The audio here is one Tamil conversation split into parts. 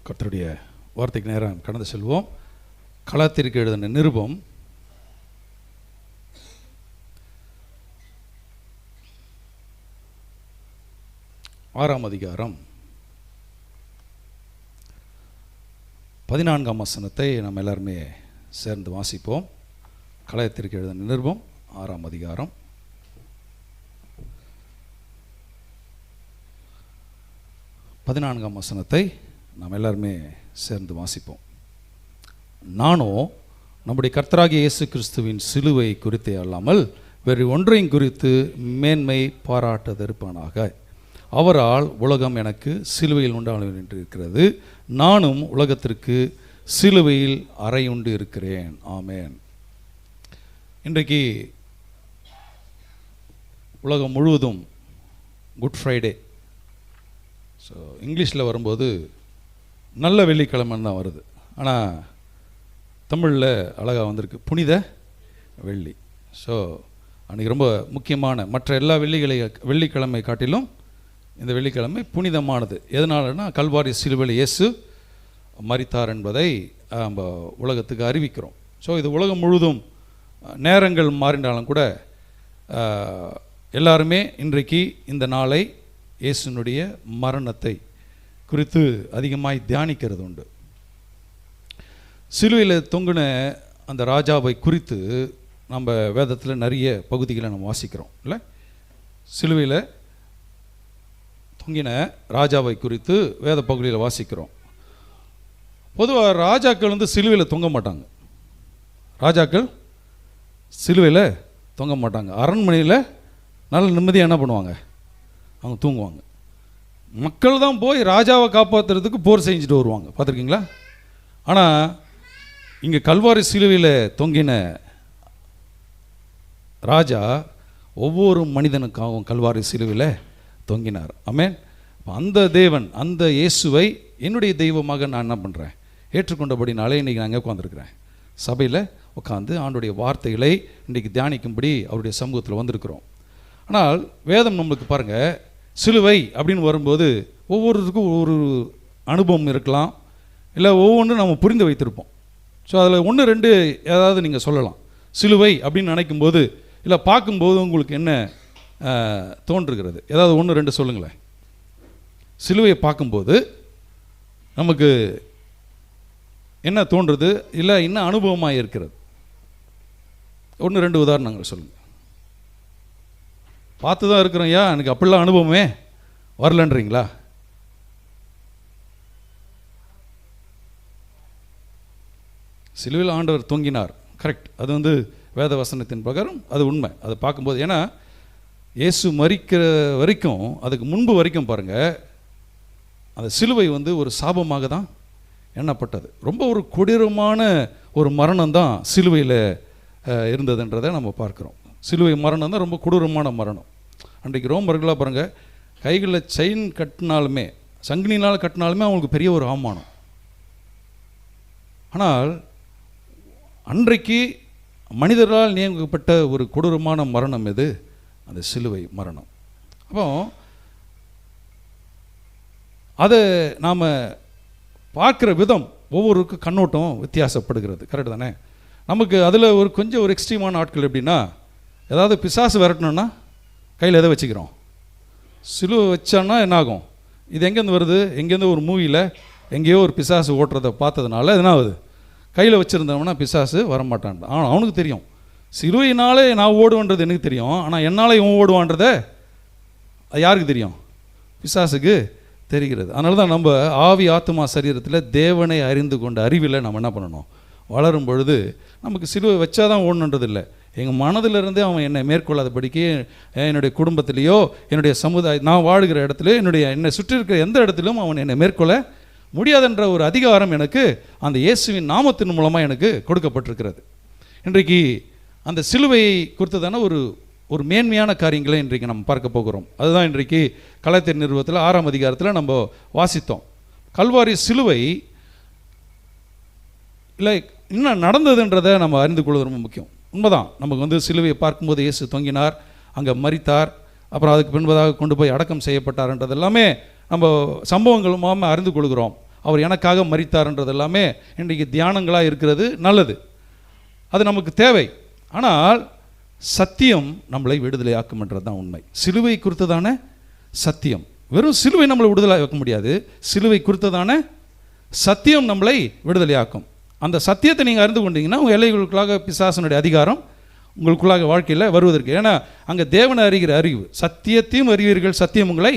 கர்த்தருடைய வார்த்தைக்கு நேரம் கடந்து செல்வோம். கலாத்திற்கு எழுதின நிருபம் 6ஆம் அதிகாரம் 14ஆம் வசனத்தை நம்ம எல்லாருமே சேர்ந்து வாசிப்போம். கலாத்திற்கு எழுதின நிருபம் 6ஆம் அதிகாரம் 14ஆம் வசனத்தை நாம் எல்லாருமே சேர்ந்து வாசிப்போம். நானோ நம்முடைய கர்த்தராகிய இயேசு கிறிஸ்துவின் சிலுவை குறித்தே அல்லாமல் வேறு ஒன்றையும் குறித்து மேன்மை பாராட்டதற்பானாக. அவரால் உலகம் எனக்கு சிலுவையில் உண்டானது என்று இருக்கிறது. நானும் உலகத்திற்கு சிலுவையில் அறையுண்டு இருக்கிறேன். ஆமேன். இன்றைக்கு உலகம் முழுவதும் குட் ஃப்ரைடே. ஸோ இங்கிலீஷில் வரும்போது நல்ல வெள்ளிக்கிழமைன்னு தான் வருது. ஆனால் தமிழில் அழகாக வந்திருக்கு புனித வெள்ளி. ஸோ அன்றைக்கி ரொம்ப முக்கியமான மற்ற எல்லா வெள்ளிக்கிழமை காட்டிலும் இந்த வெள்ளிக்கிழமை புனிதமானது. எதனாலனா கல்வாரி சிலுவையில் இயேசு மரித்தார் என்பதை நம்ம உலகத்துக்கு அறிவிக்கிறோம். ஸோ இது உலகம் முழுதும் நேரங்கள் மாறினாலும் கூட எல்லாருமே இன்றைக்கு இந்த நாளை இயேசுனுடைய மரணத்தை குறித்து அதிகமாய் தியானிக்கிறது உண்டு. சிலுவையில் தொங்கின அந்த ராஜாவை குறித்து நம்ம வேதத்தில் நிறைய பகுதிகளை நம்ம வாசிக்கிறோம் இல்லை. சிலுவையில் தொங்கின ராஜாவை குறித்து வேத பகுதியில் வாசிக்கிறோம். பொதுவாக ராஜாக்கள் சிலுவையில் தொங்க மாட்டாங்க. ராஜாக்கள் சிலுவையில் தொங்க மாட்டாங்க. அரண்மனையில் நல்ல நிம்மதியாக என்ன பண்ணுவாங்க, அவங்க தூங்குவாங்க. மக்கள் தான் போய் ராஜாவை காப்பாற்றுறதுக்கு போர் செஞ்சுட்டு வருவாங்க, பார்த்துருக்கீங்களா? ஆனால் இங்கே கல்வாரி சிலுவையில் தொங்கின ராஜா ஒவ்வொரு மனிதனுக்காகவும் கல்வாரி சிலுவையில் தொங்கினார். ஆமென். அந்த தேவன், அந்த இயேசுவை என்னுடைய தெய்வமாக நான் என்ன பண்ணுறேன், ஏற்றுக்கொண்டபடினாலே இன்றைக்கி நான் அங்கே உட்காந்துருக்கிறேன். சபையில் உட்காந்து ஆண்டுடைய வார்த்தைகளை இன்றைக்கி தியானிக்கும்படி அவருடைய சமூகத்தில் வந்திருக்கிறோம். ஆனால் வேதம் நம்மளுக்கு பாருங்கள், சிலுவை அப்படின்னு வரும்போது ஒவ்வொருத்துக்கும் ஒவ்வொரு அனுபவம் இருக்கலாம், இல்லை ஒவ்வொன்றும் நம்ம புரிந்து வைத்திருப்போம். ஸோ அதில் 1-2 ஏதாவது நீங்கள் சொல்லலாம். சிலுவை அப்படின்னு நினைக்கும்போது இல்லை பார்க்கும்போது உங்களுக்கு என்ன தோன்றுகிறது, ஏதாவது 1-2 சொல்லுங்களேன். சிலுவையை பார்க்கும்போது நமக்கு என்ன தோன்றுறது, இல்லை என்ன அனுபவமாக இருக்கிறது? 1-2 உதாரணங்கள் சொல்லுங்கள். பார்த்து தான் இருக்கிறோம், ஐயா எனக்கு அப்படிலாம் அனுபவமே வரலன்றீங்களா? சிலுவையில் ஆண்டவர் தொங்கினார், கரெக்ட். அது வேத வசனத்தின் பிரகாரம் அது உண்மை. அதை பார்க்கும்போது, ஏன்னா இயேசு மரிக்கிற வரைக்கும், அதுக்கு முன்பு வரைக்கும் பாருங்கள், அந்த சிலுவை ஒரு சாபமாக தான் எண்ணப்பட்டது. ரொம்ப ஒரு கொடூரமான ஒரு மரணம் தான் சிலுவையில் இருந்ததுன்றதை நம்ம பார்க்குறோம். சிலுவை மரணம் தான் ரொம்ப கொடூரமான மரணம். அன்றைக்கு ரோமர்களாக பாருங்கள், கைகளில் செயின் கட்டினாலுமே, சங்கினால் கட்டினாலுமே அவங்களுக்கு பெரிய ஒரு அவமானம். ஆனால் அன்றைக்கு மனிதர்களால் நியமிக்கப்பட்ட ஒரு கொடூரமான மரணம் எது? அந்த சிலுவை மரணம். அப்போ அதை நாம் பார்க்குற விதம் ஒவ்வொருக்கும் கண்ணோட்டம் வித்தியாசப்படுகிறது, கரெக்டு தானே? நமக்கு அதில் கொஞ்சம் ஒரு எக்ஸ்ட்ரீமான ஆட்கள் எப்படின்னா, ஏதாவது பிசாசு விரட்டணுன்னா கையில் எதை வச்சுக்கிறோம்? சிலுவை வச்சோன்னா என்னாகும்? இது எங்கேருந்து வருது? எங்கேருந்து ஒரு மூவியில் எங்கேயோ ஒரு பிசாசு ஓட்டுறதை பார்த்ததுனால என்ன ஆகுது? கையில் வச்சுருந்தவனா பிசாசு வரமாட்டான். ஆனால் அவனுக்கு தெரியும், சிலுவையினாலே நான் ஓடுவேன்றது எனக்கு தெரியும், ஆனால் என்னால் இவன் ஓடுவான்றதை அது யாருக்கு தெரியும்? பிசாசுக்கு தெரிகிறது. அதனால தான் நம்ம ஆவி ஆத்மா சரீரத்தில் தேவனை அறிந்து கொண்ட அறிவில் நம்ம என்ன பண்ணணும், வளரும் பொழுது நமக்கு சிலுவை வச்சா தான் ஓடணுன்றது இல்லை. எங்கள் மனதிலிருந்தே அவன் என்னை மேற்கொள்ளாதபடிக்கு என்னுடைய குடும்பத்திலேயோ என்னுடைய நான் வாழ்கிற இடத்துல என்னை சுற்றி இருக்கிற எந்த இடத்திலும் அவன் என்னை மேற்கொள்ள முடியாதுன்ற ஒரு அதிகாரம் எனக்கு அந்த இயேசுவின் நாமத்தின் மூலமாக எனக்கு கொடுக்கப்பட்டிருக்கிறது. இன்றைக்கு அந்த சிலுவையை குறித்ததான ஒரு மேன்மையான காரியங்களை இன்றைக்கு நம்ம பார்க்க போகிறோம். அதுதான் இன்றைக்கு கலாத்தியர் நிருபத்தில் 6ஆம் அதிகாரத்தில் நம்ம வாசித்தோம். கல்வாரி சிலுவை இல்லை என்ன நடந்ததுன்றதை நம்ம அறிந்து கொள்வது ரொம்ப முக்கியம். உண்மைதான், நமக்கு சிலுவையை பார்க்கும்போது இயேசு தொங்கினார், அங்கே மரித்தார், அப்புறம் அதுக்கு பின்பதாக கொண்டு போய் அடக்கம் செய்யப்பட்டார்ன்றது எல்லாமே நம்ம சம்பவங்கள் மூலமாக அறிந்து கொள்கிறோம். அவர் எனக்காக மரித்தார்ன்றது எல்லாமே இன்றைக்கு தியானங்களாக இருக்கிறது நல்லது, அது நமக்கு தேவை. ஆனால் சத்தியம் நம்மளை விடுதலையாக்கும் என்றது தான் உண்மை. சிலுவை குறித்ததான சத்தியம், வெறும் சிலுவை நம்மளை விடுதலையாக்க முடியாது, சிலுவை குறித்ததான சத்தியம் நம்மளை விடுதலையாக்கும். அந்த சத்தியத்தை நீங்கள் அறிந்து கொண்டீங்கன்னா உங்கள் எல்லைகளுக்குள்ளாக பிசாசனுடைய அதிகாரம் உங்களுக்குள்ளாக வாழ்க்கையில் வருவதற்கு. ஏன்னா அங்கே தேவனை அறிகிற அறிவு, சத்தியத்தையும் அறிவீர்கள், சத்தியம் உங்களை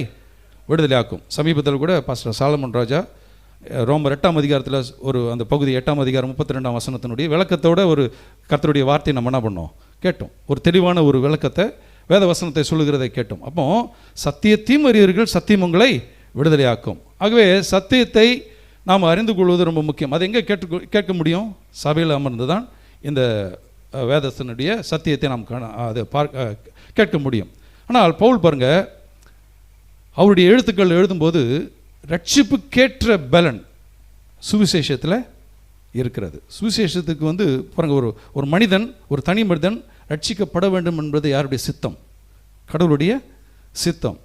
விடுதலையாக்கும். சமீபத்தில் கூட பாஸ்டர் சாலமன் ராஜா ரோமர் 8ஆம் அதிகாரத்தில் ஒரு அந்த பகுதி 8ஆம் அதிகாரம் 32ஆம் வசனத்தினுடைய விளக்கத்தோட ஒரு கர்த்தருடைய வார்த்தையை நம்ம என்ன பண்ணோம், கேட்டோம். ஒரு தெளிவான ஒரு விளக்கத்தை வேத வசனத்தை சொல்லுகிறதை கேட்டோம். அப்போ சத்தியத்தையும் அறிவீர்கள், சத்தியம் உங்களை விடுதலையாக்கும். ஆகவே சத்தியத்தை நாம் அறிந்து கொள்வது ரொம்ப முக்கியம். அதை எங்கே கேட்க முடியும்? சபையில் அமர்ந்து தான் இந்த வேதத்தினுடைய சத்தியத்தை நாம் அதை கேட்க முடியும். ஆனால் பவுல் பாருங்க, அவருடைய எழுத்துக்கள் எழுதும்போது ரட்சிப்புக்கேற்ற பலன் சுவிசேஷத்தில் இருக்கிறது. சுவிசேஷத்துக்கு பாருங்க, ஒரு மனிதன், ஒரு தனி மனிதன் ரட்சிக்கப்பட வேண்டும் என்பது யாருடைய சித்தம்? கடவுளுடைய சித்தம்.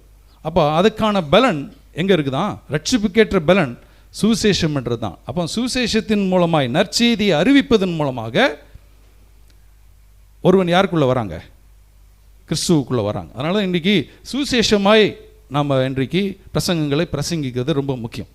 அப்போ அதுக்கான பலன் எங்கே இருக்குதான்? ரட்சிப்புக்கேற்ற பலன் சுவிசேஷம் என்றது தான். அப்போ சுவிசேஷத்தின் மூலமாய் நற்செய்தியை அறிவிப்பதன் மூலமாக ஒருவன் யாருக்குள்ளே வராங்க? கிறிஸ்துவுக்குள்ளே வராங்க. அதனால இன்றைக்கி சுவிசேஷமாய் நாம் இன்றைக்கு பிரசங்கங்களை பிரசங்கிக்கிறது ரொம்ப முக்கியம்.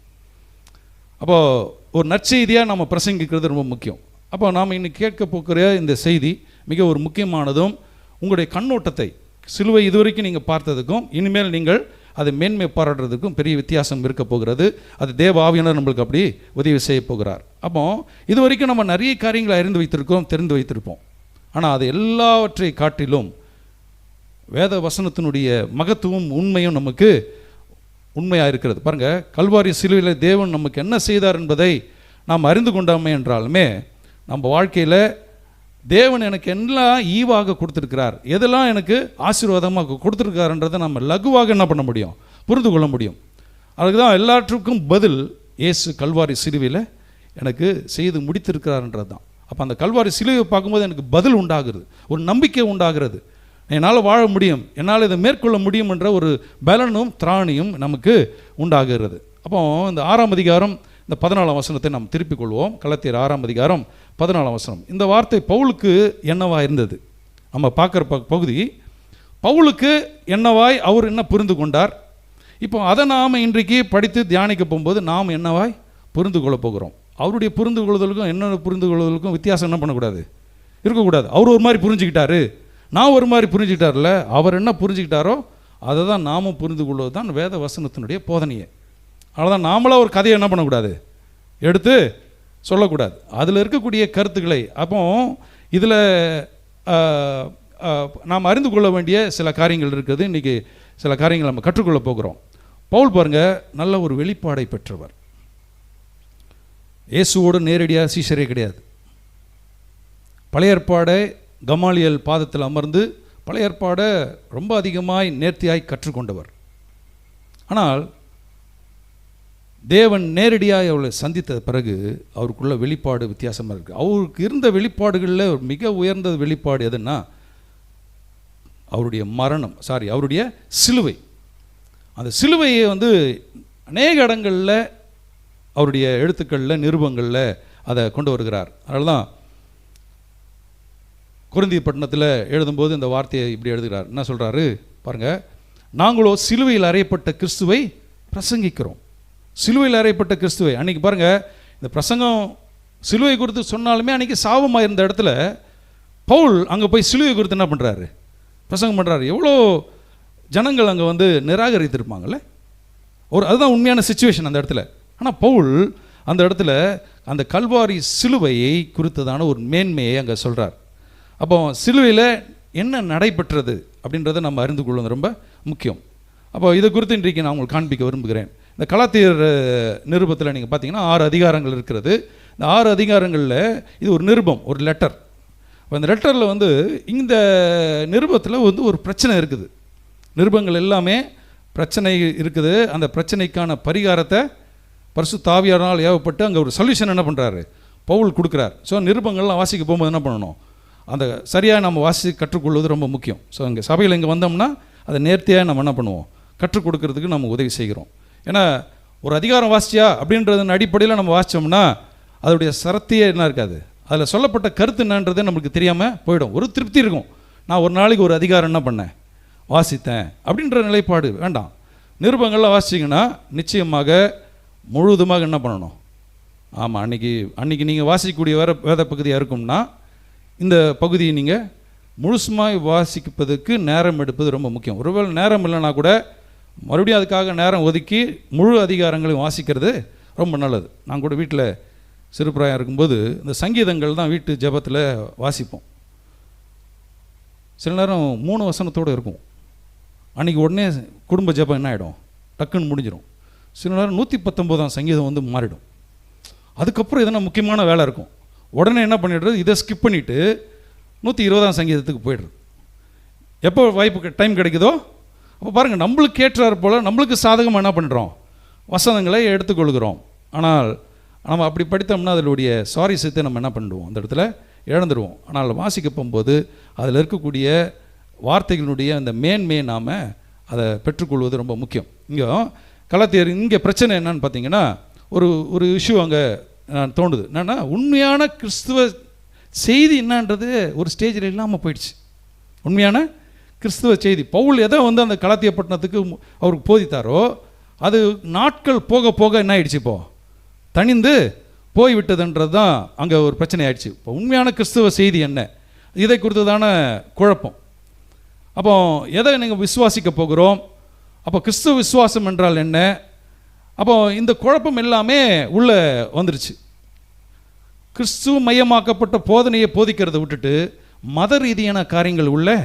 அப்போது ஒரு நற்செய்தியாக நம்ம பிரசங்கிக்கிறது ரொம்ப முக்கியம். அப்போ நாம் இன்றைக்கி கேட்க போகிற இந்த செய்தி மிக ஒரு முக்கியமானதும், உங்களுடைய கண்ணோட்டத்தை சிலுவை இதுவரைக்கும் நீங்கள் பார்த்ததுக்கும் இனிமேல் நீங்கள் அதை மேன்மை பாராட்டுறதுக்கும் பெரிய வித்தியாசம் இருக்க போகிறது. அது தேவ ஆவியானவர் நம்மளுக்கு அப்படி உதவி செய்ய போகிறார். அப்போ இது வரைக்கும் நம்ம நிறைய காரியங்களை அறிந்து வைத்திருக்கோம், தெரிந்து வைத்திருப்போம். ஆனால் அது எல்லாவற்றை காட்டிலும் வேத வசனத்தினுடைய மகத்துவம் உண்மையும் நமக்கு உண்மையாக இருக்கிறது. பாருங்கள், கல்வாரி சிலுவையில் தேவன் நமக்கு என்ன செய்தார் என்பதை நாம் அறிந்து கொண்டோமே என்றாலுமே நம்ம வாழ்க்கையில் தேவன் எனக்கு எல்லாம் ஈவாக கொடுத்துருக்கிறார், எதெல்லாம் எனக்கு ஆசீர்வாதமாக கொடுத்துருக்காருன்றதை நம்ம லகுவாக என்ன பண்ண முடியும், புரிந்து கொள்ள முடியும். அதுக்கு தான் எல்லாற்றுக்கும் பதில் இயேசு கல்வாரி சிலுவையில் எனக்கு செய்து முடித்திருக்கிறார்ன்றது தான். அப்போ அந்த கல்வாரி சிலுவையை பார்க்கும்போது எனக்கு பதில் உண்டாகிறது, ஒரு நம்பிக்கை உண்டாகிறது. என்னால் வாழ முடியும், என்னால் இதை மேற்கொள்ள முடியும் என்ற ஒரு பலனும் திராணியும் நமக்கு உண்டாகிறது. அப்போ இந்த 6ஆம் அதிகாரம் இந்த 14ஆம் வசனத்தை நாம் திருப்பிக் கொள்வோம். கலாத்தியர் 6ஆம் அதிகாரம் 14ஆம் வசனம். இந்த வார்த்தை பவுலுக்கு என்னவாக இருந்தது? நம்ம பார்க்குற பகுதி பவுலுக்கு என்னவாய் அவர் என்ன புரிந்து கொண்டார். இப்போ அதை நாம் இன்றைக்கு படித்து தியானிக்க போகும்போது நாம் என்னவாய் புரிந்து கொள்ள போகிறோம். அவருடைய புரிந்து கொள்ளுதலுக்கும் என்னென்ன புரிந்து கொள்ளுதலுக்கும் வித்தியாசம் என்ன பண்ணக்கூடாது, இருக்கக்கூடாது. அவர் ஒரு மாதிரி புரிஞ்சுக்கிட்டாரு, நான் ஒரு மாதிரி புரிஞ்சுக்கிட்டார்ல, அவர் என்ன புரிஞ்சுக்கிட்டாரோ அதை தான் நாமும் புரிந்து கொள்வது தான் வேத வசனத்தினுடைய போதனையே. அதனால் நாமளாக ஒரு கதையை என்ன பண்ணக்கூடாது, எடுத்து சொல்லக்கூடாது. அதில் இருக்கக்கூடிய கருத்துக்களை அப்போ இதில் நாம் அறிந்து கொள்ள வேண்டிய சில காரியங்கள் இருக்குது. இன்றைக்கி சில காரியங்கள் நம்ம கற்றுக்கொள்ள போகிறோம். பவுல் பாருங்கள், நல்ல ஒரு வெளிப்பாடை பெற்றவர். இயேசுவோடு நேரடியாக சீஷரே கிடையாது. பழைய ஏற்பாடை கமாலியல் பாதத்தில் அமர்ந்து பழைய ஏற்பாடை ரொம்ப அதிகமாய் நேர்த்தியாய் கற்றுக்கொண்டவர். ஆனால் தேவன் நேரடியாக அவளை சந்தித்த பிறகு அவருக்குள்ள வெளிப்பாடு வித்தியாசமாக இருக்குது. அவருக்கு இருந்த வெளிப்பாடுகளில் மிக உயர்ந்த வெளிப்பாடு எதுன்னா அவருடைய அவருடைய சிலுவை. அந்த சிலுவையை அநேக இடங்களில் அவருடைய எழுத்துக்களில் நிருபங்களில் அதை கொண்டு வருகிறார். அதனால தான் கொரிந்திய பட்டணத்தில் எழுதும்போது இந்த வார்த்தையை இப்படி எழுதுகிறார். என்ன சொல்கிறாரு பாருங்கள், நாங்களோ சிலுவையில் அறையப்பட்ட கிறிஸ்துவை பிரசங்கிக்கிறோம். சிலுவையில் அறையப்பட்ட கிறிஸ்துவை. அன்றைக்கி பாருங்கள், இந்த பிரசங்கம் சிலுவை குறித்து சொன்னாலுமே அன்றைக்கி சாபமாக இருந்த இடத்துல பவுல் அங்கே போய் சிலுவை குறித்து என்ன பண்ணுறாரு, பிரசங்கம் பண்ணுறாரு. எவ்வளோ ஜனங்கள் அங்கே நிராகரித்திருப்பாங்கள்ல. அதுதான் உண்மையான சிச்சுவேஷன் அந்த இடத்துல. ஆனால் பவுல் அந்த இடத்துல அந்த கல்வாரி சிலுவையை குறித்ததான ஒரு மேன்மையை அங்கே சொல்கிறார். அப்போ சிலுவையில் என்ன நடைபெற்றது அப்படின்றத நம்ம அறிந்து கொள்வது ரொம்ப முக்கியம். அப்போ இதை குறித்து இன்றைக்கு நான் உங்களுக்கு காண்பிக்க விரும்புகிறேன். இந்த கலாத்தியர் நிருபத்தில் நீங்கள் பார்த்தீங்கன்னா 6 அதிகாரங்கள் இருக்கிறது. இந்த 6 அதிகாரங்களில் இது ஒரு நிருபம், ஒரு லெட்டர். இப்போ இந்த லெட்டரில் இந்த நிருபத்தில் ஒரு பிரச்சனை இருக்குது. நிருபங்கள் எல்லாமே பிரச்சனை இருக்குது. அந்த பிரச்சனைக்கான பரிகாரத்தை பரிசுத்த ஆவியாரால் ஏவப்பட்டு அங்கே ஒரு சொல்யூஷன் என்ன பண்ணுறாரு, பவுல் கொடுக்குறார். ஸோ நிருபங்கள்லாம் வாசிக்க போகும்போது என்ன பண்ணணும், அந்த சரியாக நம்ம வாசி கற்றுக்கொள்வது ரொம்ப முக்கியம். ஸோ இங்கே சபையில் இங்கே வந்தோம்னா அதை நேர்த்தியாக நம்ம என்ன பண்ணுவோம், கற்றுக் கொடுக்கறதுக்கு நம்ம உதவி செய்கிறோம். ஏன்னா ஒரு அதிகாரம் வாசிச்சியா அப்படின்றதன் அடிப்படையில் நம்ம வாசித்தோம்னா அதோடைய சரத்தையே என்ன இருக்காது, அதில் சொல்லப்பட்ட கருத்து என்னன்றது நம்மளுக்கு தெரியாமல் போயிடும். ஒரு திருப்தி இருக்கும், நான் ஒரு நாளைக்கு ஒரு அதிகாரம் என்ன பண்ணேன், வாசித்தேன் அப்படின்ற நிலைப்பாடு வேண்டாம். நிருபங்கள்லாம் வாசிச்சிங்கன்னா நிச்சயமாக முழுவதுமாக என்ன பண்ணணும், ஆமாம் அன்றைக்கி நீங்கள் வாசிக்கக்கூடிய வேத பகுதியாக இருக்கும்னா இந்த பகுதியை நீங்கள் முழுசுமாய் வாசிப்பதற்கு நேரம் எடுப்பது ரொம்ப முக்கியம். ஒருவேளை நேரம் இல்லைன்னா கூட மறுபடியும் அதுக்காக நேரம் ஒதுக்கி முழு அதிகாரங்களையும் வாசிக்கிறது ரொம்ப நல்லது. நான் கூட வீட்டில் சிறுபிராயம் இருக்கும்போது இந்த சங்கீதங்கள் தான் வீட்டு ஜெபத்தில் வாசிப்போம். சில நேரம் 3 வசனத்தோடு இருக்கும், அன்றைக்கி உடனே குடும்ப ஜெபம் என்ன ஆகிடும், டக்குன்னு முடிஞ்சிடும். சில நேரம் 119ஆம் சங்கீதம் வந்து மாறிடும். அதுக்கப்புறம் எதனா முக்கியமான வேலை இருக்கும், உடனே என்ன பண்ணிடுறது, இதை ஸ்கிப் பண்ணிவிட்டு 120ஆம் சங்கீதத்துக்கு போய்டுறது. எப்போ வாய்ப்பு டைம் கிடைக்குதோ அப்போ பாருங்கள், நம்மளுக்கு ஏற்றார் போல் நம்மளுக்கு சாதகமாக என்ன பண்ணுறோம், வசனங்களை எடுத்துக்கொள்கிறோம். ஆனால் நம்ம அப்படி படித்தோம்னா அதனுடைய சுவாரஸ்யத்தை நம்ம என்ன பண்ணிடுவோம், அந்த இடத்துல இழந்துடுவோம். ஆனால் வாசிக்க போகும்போது அதில் இருக்கக்கூடிய வார்த்தைகளுடைய அந்த மேன்மையை நாம் அதை பெற்றுக்கொள்வது ரொம்ப முக்கியம். இங்கே கலாத்தியர் இங்கே பிரச்சனை என்னன்னு பார்த்தீங்கன்னா, ஒரு இஷ்யூ அங்கே தோணுது. என்னென்னா, உண்மையான கிறிஸ்துவ செய்தி என்னன்றது ஒரு ஸ்டேஜில் இல்லாமல் போயிடுச்சு. உண்மையான கிறிஸ்துவ செய்தி பவுல் எதை வந்து அந்த கலாத்திய பட்டணத்துக்கு அவருக்கு போதித்தாரோ அது நாட்கள் போக போக என்ன ஆயிடுச்சு, இப்போது தனிந்து போய்விட்டதுன்றது தான் அங்கே ஒரு பிரச்சனை ஆயிடுச்சு. இப்போ உண்மையான கிறிஸ்துவ செய்தி என்ன, இதை குறித்து தானே குழப்பம். அப்போ எதை நீங்கள் விசுவாசிக்க போகிறோம், அப்போ கிறிஸ்துவ விசுவாசம் என்றால் என்ன, அப்போ இந்த குழப்பம் எல்லாமே உள்ளே வந்துருச்சு. கிறிஸ்துவ மையமாக்கப்பட்ட போதனையை போதிக்கிறத விட்டுட்டு மத ரீதியான காரியங்கள் உள்ளே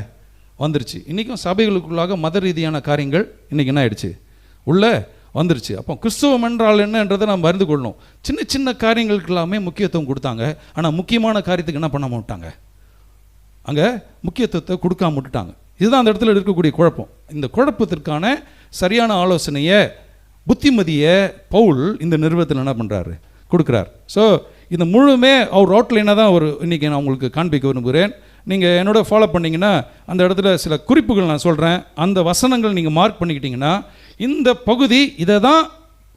வந்துருச்சு. இன்றைக்கும் சபைகளுக்குள்ளாக மத ரீதியான காரியங்கள் இன்றைக்கி என்ன ஆயிடுச்சு, உள்ளே வந்துருச்சு. அப்போ கிறிஸ்துவம் என்றால் என்னன்றதை நம்ம அறிந்து கொள்ளணும். சின்ன சின்ன காரியங்களுக்கு எல்லாமே முக்கியத்துவம் கொடுத்தாங்க, ஆனால் முக்கியமான காரியத்துக்கு என்ன பண்ண மாட்டாங்க, அங்கே முக்கியத்துவத்தை கொடுக்காம விட்டுட்டாங்க. இதுதான் அந்த இடத்துல இருக்கக்கூடிய குழப்பம். இந்த குழப்பத்திற்கான சரியான ஆலோசனையை புத்திமதியை பவுல் இந்த நிறுவனத்தில் என்ன பண்ணுறாரு, கொடுக்குறார். ஸோ இந்த முழுமே அவர் அவுட்லைனாக தான் இன்றைக்கி நான் உங்களுக்கு காண்பிக்க விரும்புகிறேன். நீங்கள் என்னோட ஃபாலோ பண்ணிங்கன்னா அந்த இடத்துல சில குறிப்புகள் நான் சொல்கிறேன், அந்த வசனங்கள் நீங்கள் மார்க் பண்ணிக்கிட்டிங்கன்னா இந்த பகுதி இதை தான்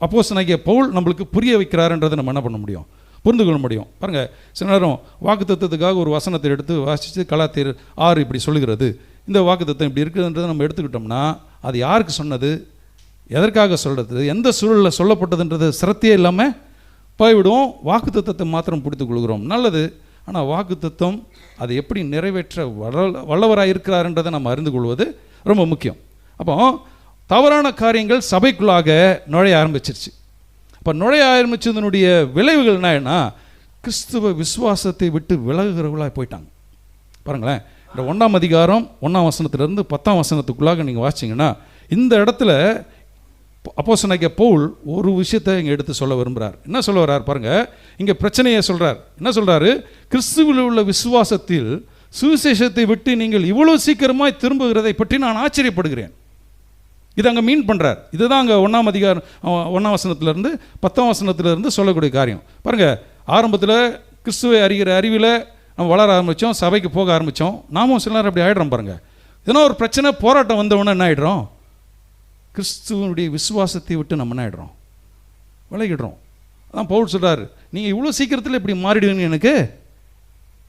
அப்போஸ்தலனாகிய பவுல் நம்மளுக்கு புரிய வைக்கிறாருன்றதை நம்ம என்ன பண்ண முடியும், புரிந்து கொள்ள முடியும். பாருங்கள், சில நேரம் வாக்குத்தத்தத்துக்காக ஒரு வசனத்தை எடுத்து வாசித்து கலாத்தியர் 6 இப்படி சொல்லுகிறது, இந்த வாக்குத்தத்தம் இப்படி இருக்குதுன்றதை நம்ம எடுத்துக்கிட்டோம்னா அது யாருக்கு சொன்னது, எதற்காக சொல்கிறது, எந்த சூழலில் சொல்லப்பட்டதுன்றது சிரத்தையே இல்லாமல் போய்விடுவோம். வாக்குத்தத்தத்தை மாத்திரம் பிடித்துக் கொள்கிறோம், நல்லது. ஆனால் வாக்குத்தத்தம் அதை எப்படி நிறைவேற்ற வல்லவராக இருக்கிறாருன்றதை நம்ம அறிந்து கொள்வது ரொம்ப முக்கியம். அப்போ தவறான காரியங்கள் சபைக்குள்ளாக நுழைய ஆரம்பிச்சிருச்சு. அப்போ நுழைய ஆரம்பிச்சதனுடைய விளைவுகள் என்னன்னா, கிறிஸ்துவ விசுவாசத்தை விட்டு விலகுகிறவர்களாக போயிட்டாங்க. பாருங்களேன், இந்த 1ஆம் அதிகாரம் 1ஆம் வசனத்திலிருந்து 10ஆம் வசனத்துக்குள்ளாக நீங்கள் வாசிச்சிங்கன்னா இந்த இடத்துல அப்போஸ்தலனாகிய பவுல் ஒரு விஷயத்தை இங்கே எடுத்து சொல்ல விரும்புகிறார். என்ன சொல்ல வர்றார் பாருங்கள், இங்கே பிரச்சனையை சொல்கிறார். என்ன சொல்கிறாரு, கிறிஸ்துவில் உள்ள விசுவாசத்தில் சுவிசேஷத்தை விட்டு நீங்கள் இவ்வளோ சீக்கிரமாய் திரும்புகிறதை பற்றி நான் ஆச்சரியப்படுகிறேன். இது அங்கே மீன் பண்ணுறார். இதுதான் அங்கே 1ஆம் அதிகாரம் 1ஆம் வசனத்திலேருந்து 10ஆம் வசனத்திலேருந்து சொல்லக்கூடிய காரியம். பாருங்கள், ஆரம்பத்தில் கிறிஸ்துவை அறிகிற அறிவில் நம்ம வளர ஆரம்பித்தோம், சபைக்கு போக ஆரம்பித்தோம். நாமும் சில நேரம் அப்படி ஆகிடுறோம். பாருங்கள், ஏன்னா ஒரு பிரச்சனை போராட்டம் வந்தவொன்னே என்ன ஆகிடுறோம், கிறிஸ்துவனுடைய விசுவாசத்தை விட்டு நம்ம என்ன ஆகிடுறோம், விலகிடுறோம். அதான் பவுல் சொல்கிறார், நீங்கள் இவ்வளோ சீக்கிரத்தில் இப்படி மாறிடுவீங்கன்னு எனக்கு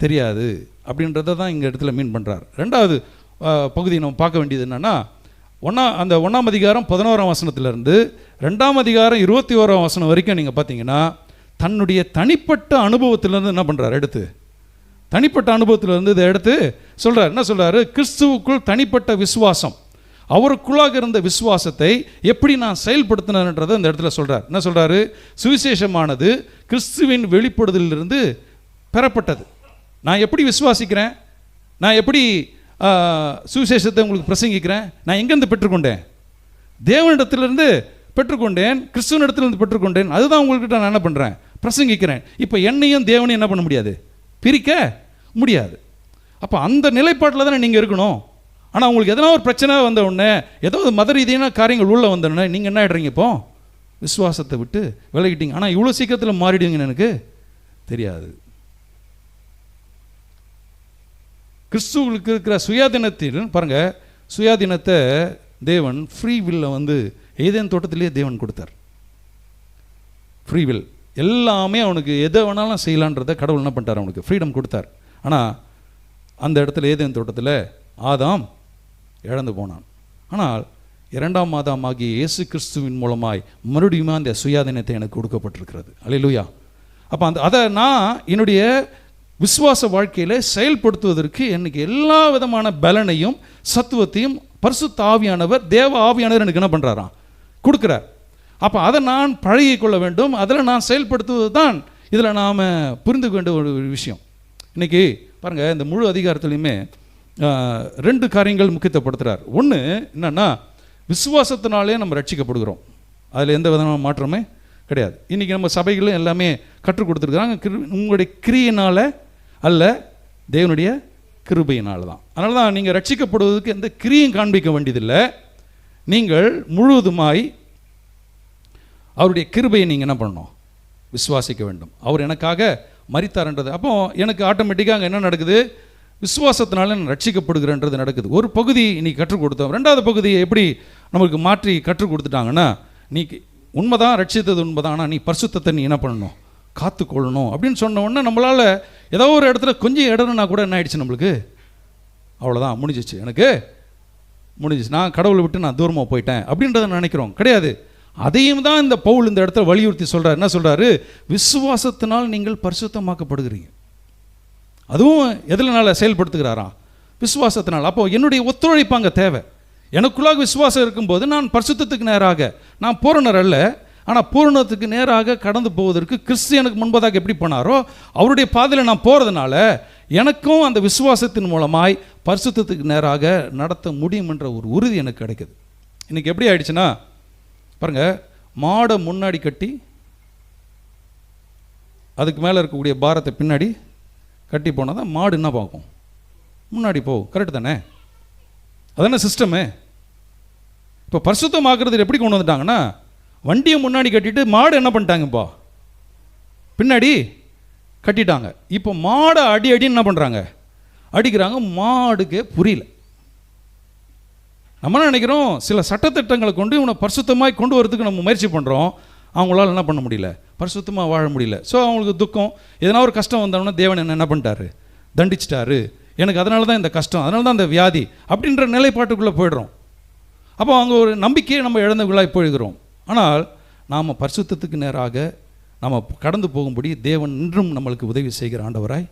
தெரியாது அப்படின்றத தான் இங்கே இடத்துல மீன் பண்ணுறார். ரெண்டாவது பகுதியை நம்ம பார்க்க வேண்டியது என்னென்னா, அந்த 1ஆம் அதிகாரம் 11ஆம் வசனத்திலேருந்து 2ஆம் அதிகாரம் 21ஆம் வசனம் வரைக்கும் நீங்கள் பார்த்தீங்கன்னா தன்னுடைய தனிப்பட்ட அனுபவத்திலேருந்து என்ன பண்ணுறார், எடுத்து தனிப்பட்ட அனுபவத்திலேருந்து இதை எடுத்து சொல்கிறார். என்ன சொல்கிறாரு, கிறிஸ்துவுக்குள் தனிப்பட்ட விசுவாசம், அவருக்குள்ளாக இருந்த விசுவாசத்தை எப்படி நான் செயல்படுத்தினேன்றதை இந்த இடத்துல சொல்கிறார். என்ன சொல்கிறாரு, சுவிசேஷமானது கிறிஸ்துவின் வெளிப்படுதலிலிருந்து பெறப்பட்டது. நான் எப்படி விசுவாசிக்கிறேன், நான் எப்படி சுவிசேஷத்தை உங்களுக்கு பிரசங்கிக்கிறேன், நான் எங்கேருந்து பெற்றுக்கொண்டேன், தேவனிடத்திலிருந்து பெற்றுக்கொண்டேன், கிறிஸ்துவனிடத்திலிருந்து பெற்றுக்கொண்டேன். அதுதான் உங்கள்கிட்ட நான் என்ன பண்ணுறேன், பிரசங்கிக்கிறேன். இப்போ என்னையும் தேவனையும் என்ன பண்ண முடியாது, பிரிக்க முடியாது. அப்போ அந்த நிலைப்பாட்டில் தானே நீங்கள் இருக்கணும். ஆனால் உங்களுக்கு எதனா ஒரு பிரச்சனை வந்த உடனே, ஏதோ மத ரீதியான காரியங்கள் உள்ளே வந்த உடனே நீங்கள் என்ன ஆகிடுறீங்க, இப்போ விசுவாசத்தை விட்டு விலகிட்டீங்க. ஆனால் இவ்வளோ சீக்கிரத்தில் மாறிடுவீங்கன்னு எனக்கு தெரியாது. கிறிஸ்துவுக்கு இருக்கிற சுயாதீனத்தில் பாருங்கள், சுயாதீனத்தை தேவன் ஃப்ரீ வில்லை ஏதேன் தோட்டத்திலேயே தேவன் கொடுத்தார். ஃப்ரீவில், எல்லாமே அவனுக்கு எதை வேணாலும் செய்யலான்றதை கடவுள் என்ன பண்ணிட்டார், அவனுக்கு ஃப்ரீடம் கொடுத்தார். ஆனால் அந்த இடத்துல ஏதேன் தோட்டத்தில் ஆதாம் இழந்து போனான். ஆனால் 2ஆம் ஆதாமாகிய இயேசு கிறிஸ்துவின் மூலமாய் மறுபடியும் அந்த சுயாதீனத்தை எனக்கு கொடுக்கப்பட்டிருக்கிறது. அல்லேலூயா. அப்போ அதை நான் என்னுடைய விசுவாச வாழ்க்கையில் செயல்படுத்துவதற்கு எனக்கு எல்லா விதமான பலனையும் சத்துவத்தையும் பரிசுத்த ஆவியானவர், தேவ ஆவியானவர் எனக்கு என்ன பண்ணுறாராம், கொடுக்குறார். அப்போ அதை நான் பழகி கொள்ள வேண்டும். அதில் நான் செயல்படுத்துவது தான் இதில் நாம் புரிந்து வேண்டிய ஒரு விஷயம். இன்றைக்கி பாருங்கள், இந்த முழு அதிகாரத்துலையுமே 2 காரியங்கள் முக்கியத்துவப்படுத்துகிறார். ஒன்று என்னென்னா, விசுவாசத்தினாலே நம்ம ரட்சிக்கப்படுகிறோம், அதில் எந்த விதமான மாற்றமே கிடையாது. இன்றைக்கி நம்ம சபைகளும் எல்லாமே கற்றுக் கொடுத்துருக்குறாங்க, உங்களுடைய கிரியினால் அல்ல, தேவனுடைய கிருபையினால் தான். அதனால தான் நீங்கள் ரட்சிக்கப்படுவதற்கு எந்த கிரியும் காண்பிக்க வேண்டியதில்லை. நீங்கள் முழுவதுமாய் அவருடைய கிருபையை நீங்கள் என்ன பண்ணணும், விசுவாசிக்க வேண்டும். அவர் எனக்காக மரித்தார்ன்றது. அப்போ எனக்கு ஆட்டோமேட்டிக்காக என்ன நடக்குது, விசுவாசத்தினால நான் ரட்சிக்கப்படுகிறன்றது நடக்குது. ஒரு பகுதி நீ கற்றுக் கொடுத்தோம். 2வது பகுதியை எப்படி நமக்கு மாற்றி கற்றுக் கொடுத்துட்டாங்கன்னா, நீ உண்மைதான் ரட்சித்தது உண்மைதான், ஆனால் நீ பரிசுத்தத்தை நீ என்ன பண்ணணும், காத்துக்கொள்ளணும் அப்படின்னு சொன்ன உடனே நம்மளால் ஏதோ ஒரு இடத்துல கொஞ்சம் இடம்னா கூட என்ன ஆயிடுச்சு, நம்மளுக்கு அவ்வளோதான் முடிஞ்சிச்சு, எனக்கு முடிஞ்சிச்சு, நான் கடவுளை விட்டு நான் தூரமாக போயிட்டேன் அப்படின்றத நினைக்கிறோம். கிடையாது. அதையும் தான் இந்த பவுல் இந்த இடத்துல வலியுறுத்தி சொல்கிறார். என்ன சொல்கிறாரு, விசுவாசத்தினால் நீங்கள் பரிசுத்தமாக்கப்படுகிறீங்க. அதுவும் எதில் செயல்படுத்துகிறாராம், விசுவாசத்தினால். அப்போது என்னுடைய ஒத்துழைப்பு அங்கே தேவை. எனக்குள்ளாக விசுவாசம் இருக்கும்போது நான் பரிசுத்தத்துக்கு நேராக, நான் பூரணர் அல்ல, ஆனால் பூரணத்துக்கு நேராக கடந்து போவதற்கு கிறிஸ்து எனக்கு முன்பதாக எப்படி போனாரோ அவருடைய பாதையில் நான் போகிறதுனால எனக்கும் அந்த விசுவாசத்தின் மூலமாய் பரிசுத்தத்துக்கு நேராக நடத்த முடியும் என்ற ஒரு உறுதி எனக்கு கிடைக்குது. இன்றைக்கி எப்படி ஆயிடுச்சுன்னா பாருங்கள், மாடை முன்னாடி கட்டி அதுக்கு மேலே இருக்கக்கூடிய பாரத்தை பின்னாடி கட்டி போனால் தான் மாடு என்ன பார்க்கும், முன்னாடி போகும். கரெக்டு தானே? அதான சிஸ்டமு. இப்போ பரிசுத்தமாக்குறது எப்படி கொண்டு வந்துட்டாங்கன்னா, வண்டியை முன்னாடி கட்டிட்டு மாடு என்ன பண்ணிட்டாங்க, இப்போ பின்னாடி கட்டிட்டாங்க. இப்போ மாடை அடின்னு என்ன பண்ணுறாங்க, அடிக்கிறாங்க. மாடுக்கே புரியல. நம்ம நினைக்கிறோம் சில சட்டத்திட்டங்களை கொண்டு இவனை பரிசுத்தமாக கொண்டு வரதுக்கு நம்ம முயற்சி பண்ணுறோம். அவங்களால என்ன பண்ண முடியல, பரிசுத்தமாக வாழ முடியல. ஸோ அவங்களுக்கு துக்கம், எதனா ஒரு கஷ்டம் வந்தோன்னா தேவன் என்ன பண்ணிட்டாரு, தண்டிச்சிட்டாரு, எனக்கு அதனால தான் இந்த கஷ்டம், அதனால தான் இந்த வியாதி அப்படின்ற நிலைப்பாட்டுக்குள்ளே போய்டுறோம். அப்போ அவங்க ஒரு நம்பிக்கையை நம்ம இழந்தவர்களாக போய்கிறோம். ஆனால் நாம் பரிசுத்தத்துக்கு நேராக நாம் கடந்து போகும்படி தேவன் இன்றும் நம்மளுக்கு உதவி செய்கிற ஆண்டவராய்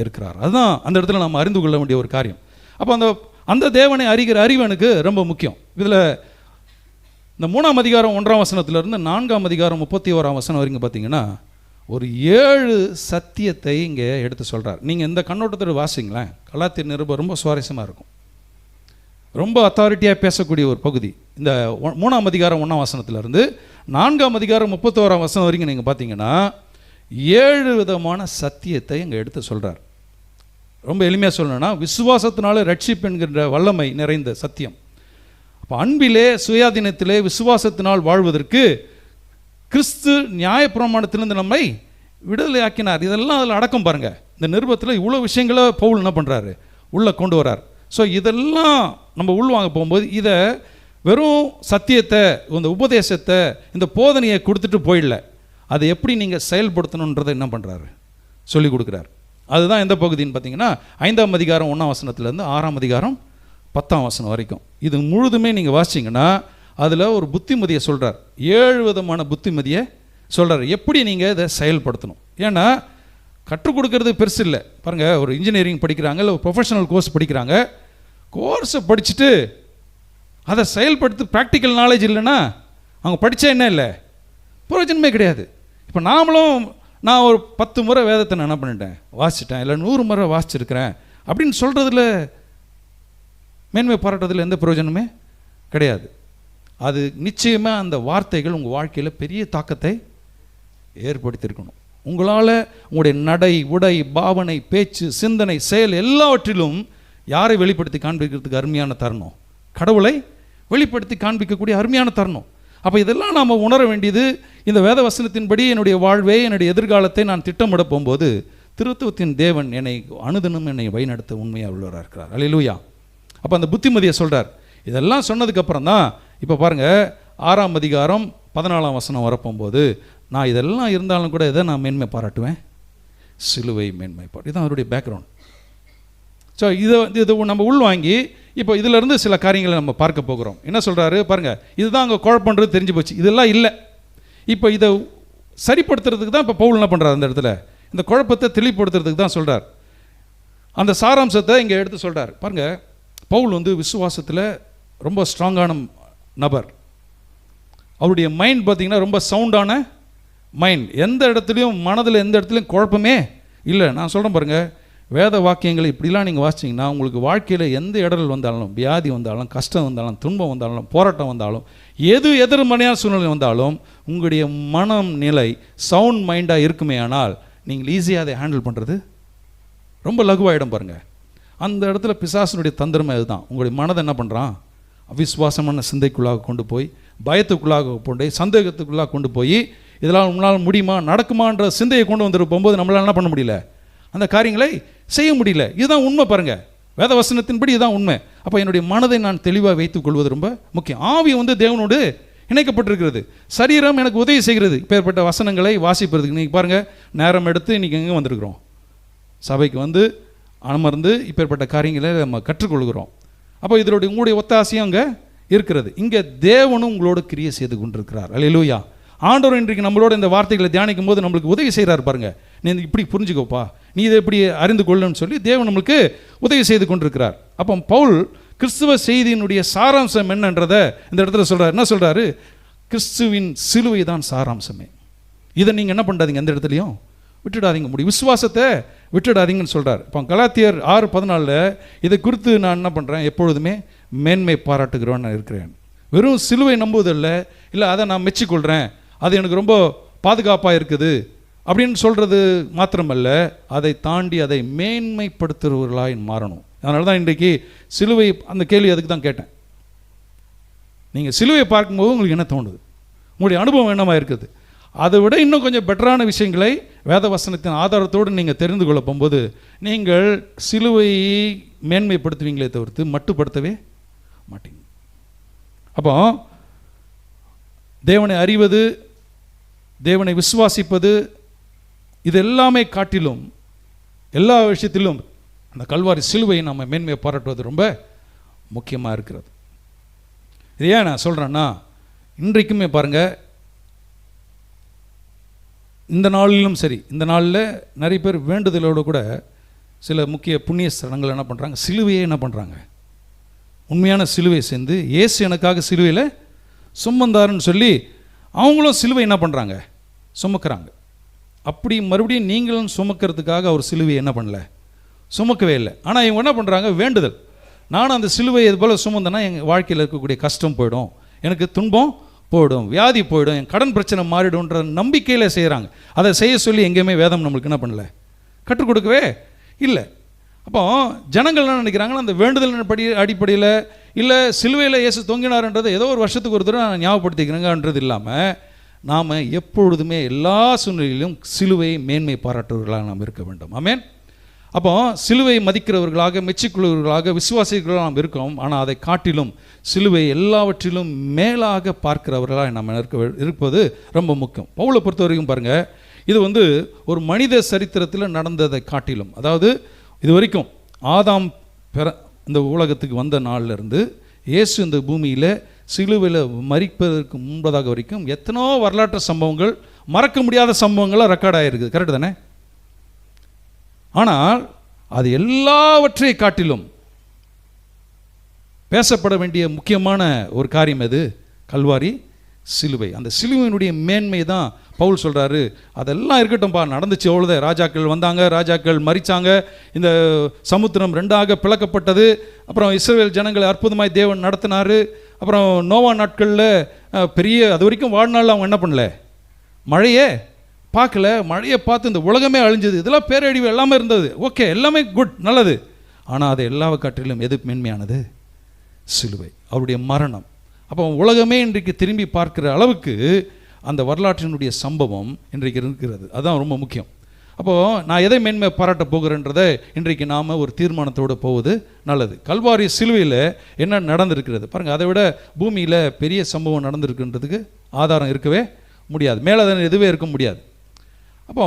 இருக்கிறார். அதுதான் அந்த இடத்துல நாம் அறிந்து கொள்ள வேண்டிய ஒரு காரியம். அப்போ அந்த தேவனை அறிகிற அறிவு எனக்கு ரொம்ப முக்கியம். இதில் இந்த 3ஆம் அதிகாரம் 1ஆம் வசனத்திலிருந்து 4ஆம் அதிகாரம் 31ஆம் வசனம் வரைக்கும் பார்த்தீங்கன்னா ஒரு 7 சத்தியத்தை இங்கே எடுத்து சொல்கிறார். நீங்கள் இந்த கண்ணோட்டத்தில் வாசிங்களேன், கலாத்தியர் நிருபம் ரொம்ப சுவாரஸ்யமாக இருக்கும். ரொம்ப அத்தாரிட்டியாக பேசக்கூடிய ஒரு பகுதி. இந்த 3ஆம் அதிகாரம் 1ஆம் வசனத்திலிருந்து 4ஆம் அதிகாரம் 31ஆம் வசனம் வரைக்கும் நீங்கள் பார்த்தீங்கன்னா 7 விதமான சத்தியத்தை இங்கே எடுத்து சொல்கிறார். ரொம்ப எளிமையாக சொல்லணும்னா, விசுவாசத்தினால ரட்சிப்பு என்கின்ற வல்லமை நிறைந்த சத்தியம். அப்போ அன்பிலே, சுயாதீனத்திலே, விசுவாசத்தினால் வாழ்வதற்கு கிறிஸ்து நியாயப்பிரமாணத்திலிருந்து நம்மை விடுதலை ஆக்கினார். இதெல்லாம் அதில் அடக்கம் பாருங்கள். இந்த நிருபத்தில் இவ்வளோ விஷயங்களை பவுல் என்ன பண்ணுறாரு, உள்ளே கொண்டு வரார். ஸோ இதெல்லாம் நம்ம உள்வாங்க போகும்போது இதை வெறும் சத்தியத்தை, இந்த உபதேசத்தை, இந்த போதனையை கொடுத்துட்டு போயிடல, அதை எப்படி நீங்கள் செயல்படுத்தணுன்றதை என்ன பண்ணுறாரு, சொல்லி கொடுக்குறாரு. அதுதான் எந்த பகுதின்னு பார்த்தீங்கன்னா 5ஆம் அதிகாரம் 1ஆம் வசனத்துலேருந்து 6ஆம் அதிகாரம் 10ஆம் வசனம் வரைக்கும். இது முழுதுமே நீங்கள் வாசிங்கன்னா அதில் ஒரு புத்திமதியை சொல்கிறார். 7 விதமான புத்திமதியை சொல்கிறார், எப்படி நீங்கள் இதை செயல்படுத்தணும். ஏன்னா கற்றுக் கொடுக்கறது பெருசு இல்லை. பாருங்கள், ஒரு இன்ஜினியரிங் படிக்கிறாங்க, இல்லை ஒரு ப்ரொஃபஷனல் கோர்ஸ் படிக்கிறாங்க. கோர்ஸை படிச்சுட்டு அதை செயல்படுத்தி ப்ராக்டிக்கல் நாலேஜ் இல்லைன்னா அவங்க படித்தா என்ன இல்லை, பிரயோஜனமே கிடையாது. இப்போ நான் ஒரு 10 முறை வேதத்தை நான் என்ன பண்ணிட்டேன், வாசிச்சிட்டேன், இல்லை 100 முறை வாசிச்சிருக்கிறேன் அப்படின்னு சொல்கிறதுல, மேன்மை பாராட்டுறதுல எந்த பிரயோஜனமே கிடையாது. அது நிச்சயமாக அந்த வார்த்தைகள் உங்கள் வாழ்க்கையில் பெரிய தாக்கத்தை ஏற்படுத்தியிருக்கணும். உங்களால் உங்களுடைய நடை, உடை, பாவனை, பேச்சு, சிந்தனை, செயல் எல்லாவற்றிலும் யாரை வெளிப்படுத்தி காண்பிக்கிறதுக்கு அருமையான தருணம், கடவுளை வெளிப்படுத்தி காண்பிக்கக்கூடிய அருமையான தருணம். அப்போ இதெல்லாம் நாம் உணர வேண்டியது. இந்த வேத வசனத்தின்படி என்னுடைய வாழ்வை, என்னுடைய எதிர்காலத்தை நான் திட்டமிட போகும்போது திருத்துவத்தின் தேவன் என்னை அனுதினம் என்னை வழிநடத்த உண்மையாக உள்ளவராக இருக்கிறார். அல்லேலூயா. அப்போ அந்த புத்திமதியை சொல்கிறார். இதெல்லாம் சொன்னதுக்கப்புறம் தான் இப்போ பாருங்கள் 6ஆம் அதிகாரம் 14ஆம் வசனம் வரப்போகும்போது நான் இதெல்லாம் இருந்தாலும் கூட எதை நான் மேன்மை பாராட்டுவேன்? சிலுவை மேன்மை பாராட்டு. இதுதான் அவருடைய பேக்ரவுண்ட். ஸோ இதை நம்ம உள்வாங்கி இப்போ இதிலேருந்து சில காரியங்களை நம்ம பார்க்க போகிறோம். என்ன சொல்கிறாரு பாருங்கள், இதுதான் அங்கே குழப்பன்றது தெரிஞ்சு போச்சு, இதெல்லாம் இல்லை. இப்போ இதை சரிப்படுத்துறதுக்கு தான் இப்போ பவுல் என்ன பண்ணுறாரு, அந்த இடத்துல இந்த குழப்பத்தை தெளிவுபடுத்துறதுக்கு தான் சொல்கிறார். அந்த சாராம்சத்தை இங்கே எடுத்து சொல்கிறார். பாருங்கள், பவுல் விசுவாசத்தில் ரொம்ப ஸ்ட்ராங்கான நபர். அவருடைய மைண்ட் பார்த்திங்கன்னா ரொம்ப சவுண்டான மைண்ட். எந்த இடத்துலையும் மனதில் எந்த இடத்துலையும் குழப்பமே இல்லை. நான் சொல்கிறேன் பாருங்கள், வேத வாக்கியங்களை இப்படிலாம் நீங்கள் வாசிச்சிங்கன்னா உங்களுக்கு வாழ்க்கையில் எந்த இடர்கள் வந்தாலும், வியாதி வந்தாலும், கஷ்டம் வந்தாலும், துன்பம் வந்தாலும், போராட்டம் வந்தாலும், எது எதிர்மறையான சூழ்நிலை வந்தாலும் உங்களுடைய மனம் நிலை சவுண்ட் மைண்டாக இருக்குமே ஆனால் நீங்கள் ஈஸியாக அதை ஹேண்டில் பண்ணுறது ரொம்ப லகுவாயிடும். பாருங்கள், அந்த இடத்துல பிசாசனுடைய தந்திரமே அதுதான். உங்களுடைய மனதை என்ன பண்ணுறான், அவிசுவாசமான சிந்தைக்குள்ளாக கொண்டு போய், பயத்துக்குள்ளாக கொண்டு, சந்தேகத்துக்குள்ளாக கொண்டு போய், இதெல்லாம் உங்களால் முடியுமா, நடக்குமான்ற சிந்தையை கொண்டு வந்துட்டு போகும்போது நம்மளால் என்ன பண்ண முடியல, அந்த காரியங்களை செய்ய முடியல. இதுதான் உண்மை. பாருங்கள், வேத வசனத்தின்படி இதுதான் உண்மை. அப்போ என்னுடைய மனதை நான் தெளிவாக வைத்துக் கொள்வது ரொம்ப முக்கியம். ஆவி தேவனோடு இணைக்கப்பட்டிருக்கிறது, சரீரம் எனக்கு உதவி செய்கிறது இப்பேற்பட்ட வசனங்களை வாசிப்பதுக்கு. நீங்கள் பாருங்கள், நேரம் எடுத்து இன்றைக்கி எங்கே வந்திருக்கிறோம், சபைக்கு அமர்ந்து இப்பேற்பட்ட காரியங்களை நம்ம கற்றுக்கொள்கிறோம். அப்போ இதனுடைய உங்களுடைய ஒத்தாசையும் அங்கே இருக்கிறது. இங்கே தேவனும் உங்களோட கிரியை செய்து கொண்டிருக்கிறார். அல்லேலூயா. ஆண்டவர் இன்றைக்கு நம்மளோட இந்த வார்த்தைகளை தியானிக்கும் போது நம்மளுக்கு உதவி செய்கிறார். பாருங்க, நீ இப்படி புரிஞ்சுக்கோப்பா, நீ இதை எப்படி அறிந்து கொள்ளுன்னு சொல்லி தேவன் நம்மளுக்கு உதவி செய்து கொண்டிருக்கிறார். அப்போ பவுல் கிறிஸ்துவ செய்தியினுடைய சாராம்சம் என்னன்றதை இந்த இடத்துல சொல்கிறார். என்ன சொல்கிறாரு, கிறிஸ்துவின் சிலுவை தான் சாராம்சமே. இதை நீங்கள் என்ன பண்ணுறாதீங்க, எந்த இடத்துலையும் விட்டுடாதீங்க, முடியும் விசுவாசத்தை விட்டுடாதீங்கன்னு சொல்கிறார். இப்போ கலாத்தியர் 6:14 இதை குறித்து நான் என்ன பண்ணுறேன், எப்பொழுதுமே மேன்மை பாராட்டுகிறோன்னு நான் இருக்கிறேன். வெறும் சிலுவை நம்புவதில்லை, இல்லை அதை நான் மெச்சிக்கொள்கிறேன், அது எனக்கு ரொம்ப பாதுகாப்பாக இருக்குது அப்படின்னு சொல்கிறது மாத்திரமல்ல, அதை தாண்டி அதை மேன்மைப்படுத்துகிறவர்களாக மாறணும். அதனால தான் இன்றைக்கு சிலுவை, அந்த கேள்வி அதுக்கு தான் கேட்டேன். நீங்கள் சிலுவையை பார்க்கும்போது உங்களுக்கு என்ன தோணுது, உங்களுடைய அனுபவம் என்னமா இருக்குது? அதை விட இன்னும் கொஞ்சம் பெட்டரான விஷயங்களை வேத வசனத்தின் ஆதாரத்தோடு நீங்கள் தெரிந்து கொள்ள போகும்போது நீங்கள் சிலுவையை மேன்மைப்படுத்துவீங்களே தவிர்த்து மட்டுப்படுத்தவே மாட்டீங்க. அப்போ தேவனை அறிவது, தேவனை விசுவாசிப்பது, இது எல்லாமே காட்டிலும் எல்லா விஷயத்திலும் அந்த கல்வாரி சிலுவையை நம்ம மேன்மையை பாராட்டுவது ரொம்ப முக்கியமாக இருக்கிறது. இது ஏன் நான் சொல்கிறேன்னா, இன்றைக்குமே பாருங்கள், இந்த நாளிலும் சரி, இந்த நாளில் நிறைய பேர் வேண்டுதலோடு கூட சில முக்கிய புண்ணிய ஸ்தலங்கள் என்ன பண்ணுறாங்க, சிலுவையை என்ன பண்ணுறாங்க, உண்மையான சிலுவை சேர்ந்து இயேசு எனக்காக சிலுவையில் சுமந்தாருன்னு சொல்லி அவங்களும் சிலுவை என்ன பண்ணுறாங்க, சுமக்கிறாங்க. அப்படி மறுபடியும் நீங்களும் சுமக்கிறதுக்காக அவர் சிலுவை என்ன பண்ணல, சுமக்கவே இல்லை. ஆனால் இவங்க என்ன பண்ணுறாங்க, வேண்டுதல், நானும் அந்த சிலுவை இது போல் சுமந்தேன்னா எங்கள் வாழ்க்கையில் இருக்கக்கூடிய கஷ்டம் போயிடும், எனக்கு துன்பம் போயிடும், வியாதி போயிடும், என் கடன் பிரச்சனை மாறிடும்ன்ற நம்பிக்கையில் செய்கிறாங்க. அதை செய்ய சொல்லி எங்கேயுமே வேதம் நம்மளுக்கு என்ன பண்ணல, கற்றுக் கொடுக்கவே இல்லை. அப்போ ஜனங்கள் என்ன நினைக்கிறாங்கன்னா, அந்த வேண்டுதல் அடிப்படையில் இல்லை சிலுவையில் இயேசு தொங்கினார்ன்றது ஏதோ ஒரு வருஷத்துக்கு ஒரு தடவை நான் ஞாபகப்படுத்திக்கிறேங்கன்றது இல்லாமல், நாம் எப்பொழுதுமே எல்லா சூழ்நிலையிலும் சிலுவையை மேன்மை பாராட்டுவர்களாக நாம் இருக்க வேண்டும். ஆமென். அப்போ சிலுவை மதிக்கிறவர்களாக, மெச்சிக்கொள்வர்களாக, விசுவாசிகளாக நாம் இருக்கோம். ஆனால் அதை காட்டிலும் சிலுவை எல்லாவற்றிலும் மேலாக பார்க்கிறவர்களாக நாம் இருப்பது ரொம்ப முக்கியம். பவுலை பொறுத்த வரைக்கும் பாருங்கள், இது ஒரு மனித சரித்திரத்தில் நடந்ததை காட்டிலும், அதாவது இது வரைக்கும் ஆதாம் இந்த உலகத்துக்கு வந்த நாளிலிருந்து இயேசு இந்த பூமியில் சிலுவையில் மரிப்பதற்கு முன்பதாக வரைக்கும் எத்தனோ வரலாற்று சம்பவங்கள், மறக்க முடியாத சம்பவங்களாக ரெக்கார்ட் ஆகிருக்குது. கரெக்டு தானே? ஆனால் அது எல்லாவற்றை காட்டிலும் பேசப்பட வேண்டிய முக்கியமான ஒரு காரியம் எது, கல்வாரி சிலுவை. அந்த சிலுவையினுடைய மேன்மை தான் பவுல் சொல்கிறாரு, அதெல்லாம் இருக்கட்டும்பா, நடந்துச்சு அவ்வளோதான். ராஜாக்கள் வந்தாங்க, ராஜாக்கள் மரித்தாங்க, இந்த சமுத்திரம் ரெண்டாக பிளக்கப்பட்டது, அப்புறம் இஸ்ரவேல் ஜனங்களை அற்புதமாய் தேவன் நடத்தினார். அப்புறம் நோவா நாட்களில் பெரிய, அது வரைக்கும் வாழ்நாளில் அவங்க என்ன பண்ணல, மழையே பார்க்கல, மழையை பார்த்து இந்த உலகமே அழிஞ்சது, இதெல்லாம் பேரழிவு எல்லாமே இருந்தது. ஓகே, எல்லாமே குட், நல்லது. ஆனால் அது எல்லாவை காட்டிலும் எது மேன்மையானது, சிலுவை, அவருடைய மரணம். அப்போ உலகமே இன்றைக்கு திரும்பி பார்க்குற அளவுக்கு அந்த வரலாற்றினுடைய சம்பவம் இன்றைக்கு இருக்கிறது. அதுதான் ரொம்ப முக்கியம். அப்போது நான் எதை மேன்மை பாராட்ட போகிறேன்றதை இன்றைக்கு நாம் ஒரு தீர்மானத்தோடு போவது நல்லது. கல்வாரி சிலுவையில் என்ன நடந்திருக்கிறது பாருங்கள், அதை விட பூமியில் பெரிய சம்பவம் நடந்திருக்குன்றதுக்கு ஆதாரம் இருக்கவே முடியாது, மேலே எதுவே இருக்க முடியாது. அப்போ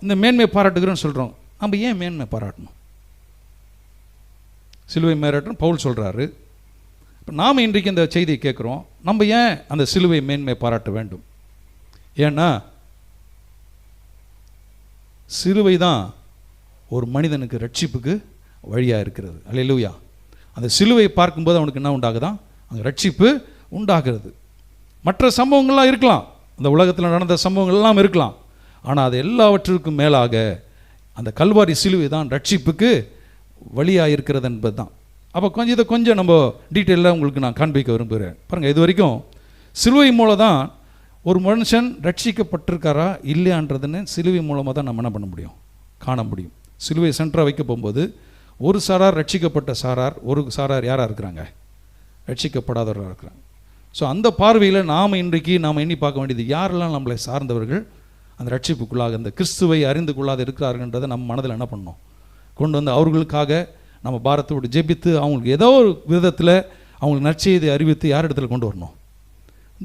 இந்த மேன்மை பாராட்டுகிறோன்னு சொல்கிறோம். நம்ம ஏன் மேன்மை பாராட்டணும்? சிலுவை மேராட்டணும் பவுல் சொல்கிறாரு. இப்போ நாம் இன்றைக்கு இந்த செய்தியை கேட்குறோம். நம்ம ஏன் அந்த சிலுவை மேன்மை பாராட்ட வேண்டும்? ஏன்னா சிலுவை தான் ஒரு மனிதனுக்கு ரட்சிப்புக்கு வழியாக இருக்கிறது. அல்லேலூயா. அந்த சிலுவையை பார்க்கும்போது அவனுக்கு என்ன உண்டாகுதான்? அங்கே ரட்சிப்பு உண்டாகிறது. மற்ற சம்பவங்கள்லாம் இருக்கலாம், அந்த உலகத்தில் நடந்த சம்பவங்கள் எல்லாம் இருக்கலாம். ஆனால் அது எல்லாவற்றிற்கும் மேலாக அந்த கல்வாரி சிலுவை தான் ரட்சிப்புக்கு வழியாக இருக்கிறது என்பது தான். அப்போ இதை கொஞ்சம் நம்ம டீட்டெயிலாக உங்களுக்கு நான் காண்பிக்க விரும்புகிறேன். பாருங்கள், இது வரைக்கும் சிலுவை மூலம் தான் ஒரு மனுஷன் ரட்சிக்கப்பட்டிருக்காரா இல்லையான்றதுன்னு சிலுவை மூலமாக தான் நம்ம என்ன பண்ண முடியும்? காண முடியும். சிலுவை சென்டராக வைக்க போகும்போது ஒரு சாரார் ரட்சிக்கப்பட்ட சாரார், ஒரு சாரார் யாராக இருக்கிறாங்க? ரட்சிக்கப்படாதவராக இருக்கிறாங்க. ஸோ அந்த பார்வையில் இன்றைக்கு நாம் எண்ணி பார்க்க வேண்டியது, யாரெல்லாம் நம்மளை சார்ந்தவர்கள் அந்த ரட்சிப்புக்குள்ளாக இந்த கிறிஸ்துவை அறிந்து கொள்ளாத இருக்கிறார்கள்ன்றதை நம்ம மனதில் என்ன பண்ணணும்? கொண்டு வந்து அவர்களுக்காக நம்ம பாரத்தோடு ஜெபித்து அவங்களுக்கு ஏதோ ஒரு விதத்தில் அவங்களுக்கு நற்செய்தி அறிவித்து யார் இடத்துல கொண்டு வரணும்?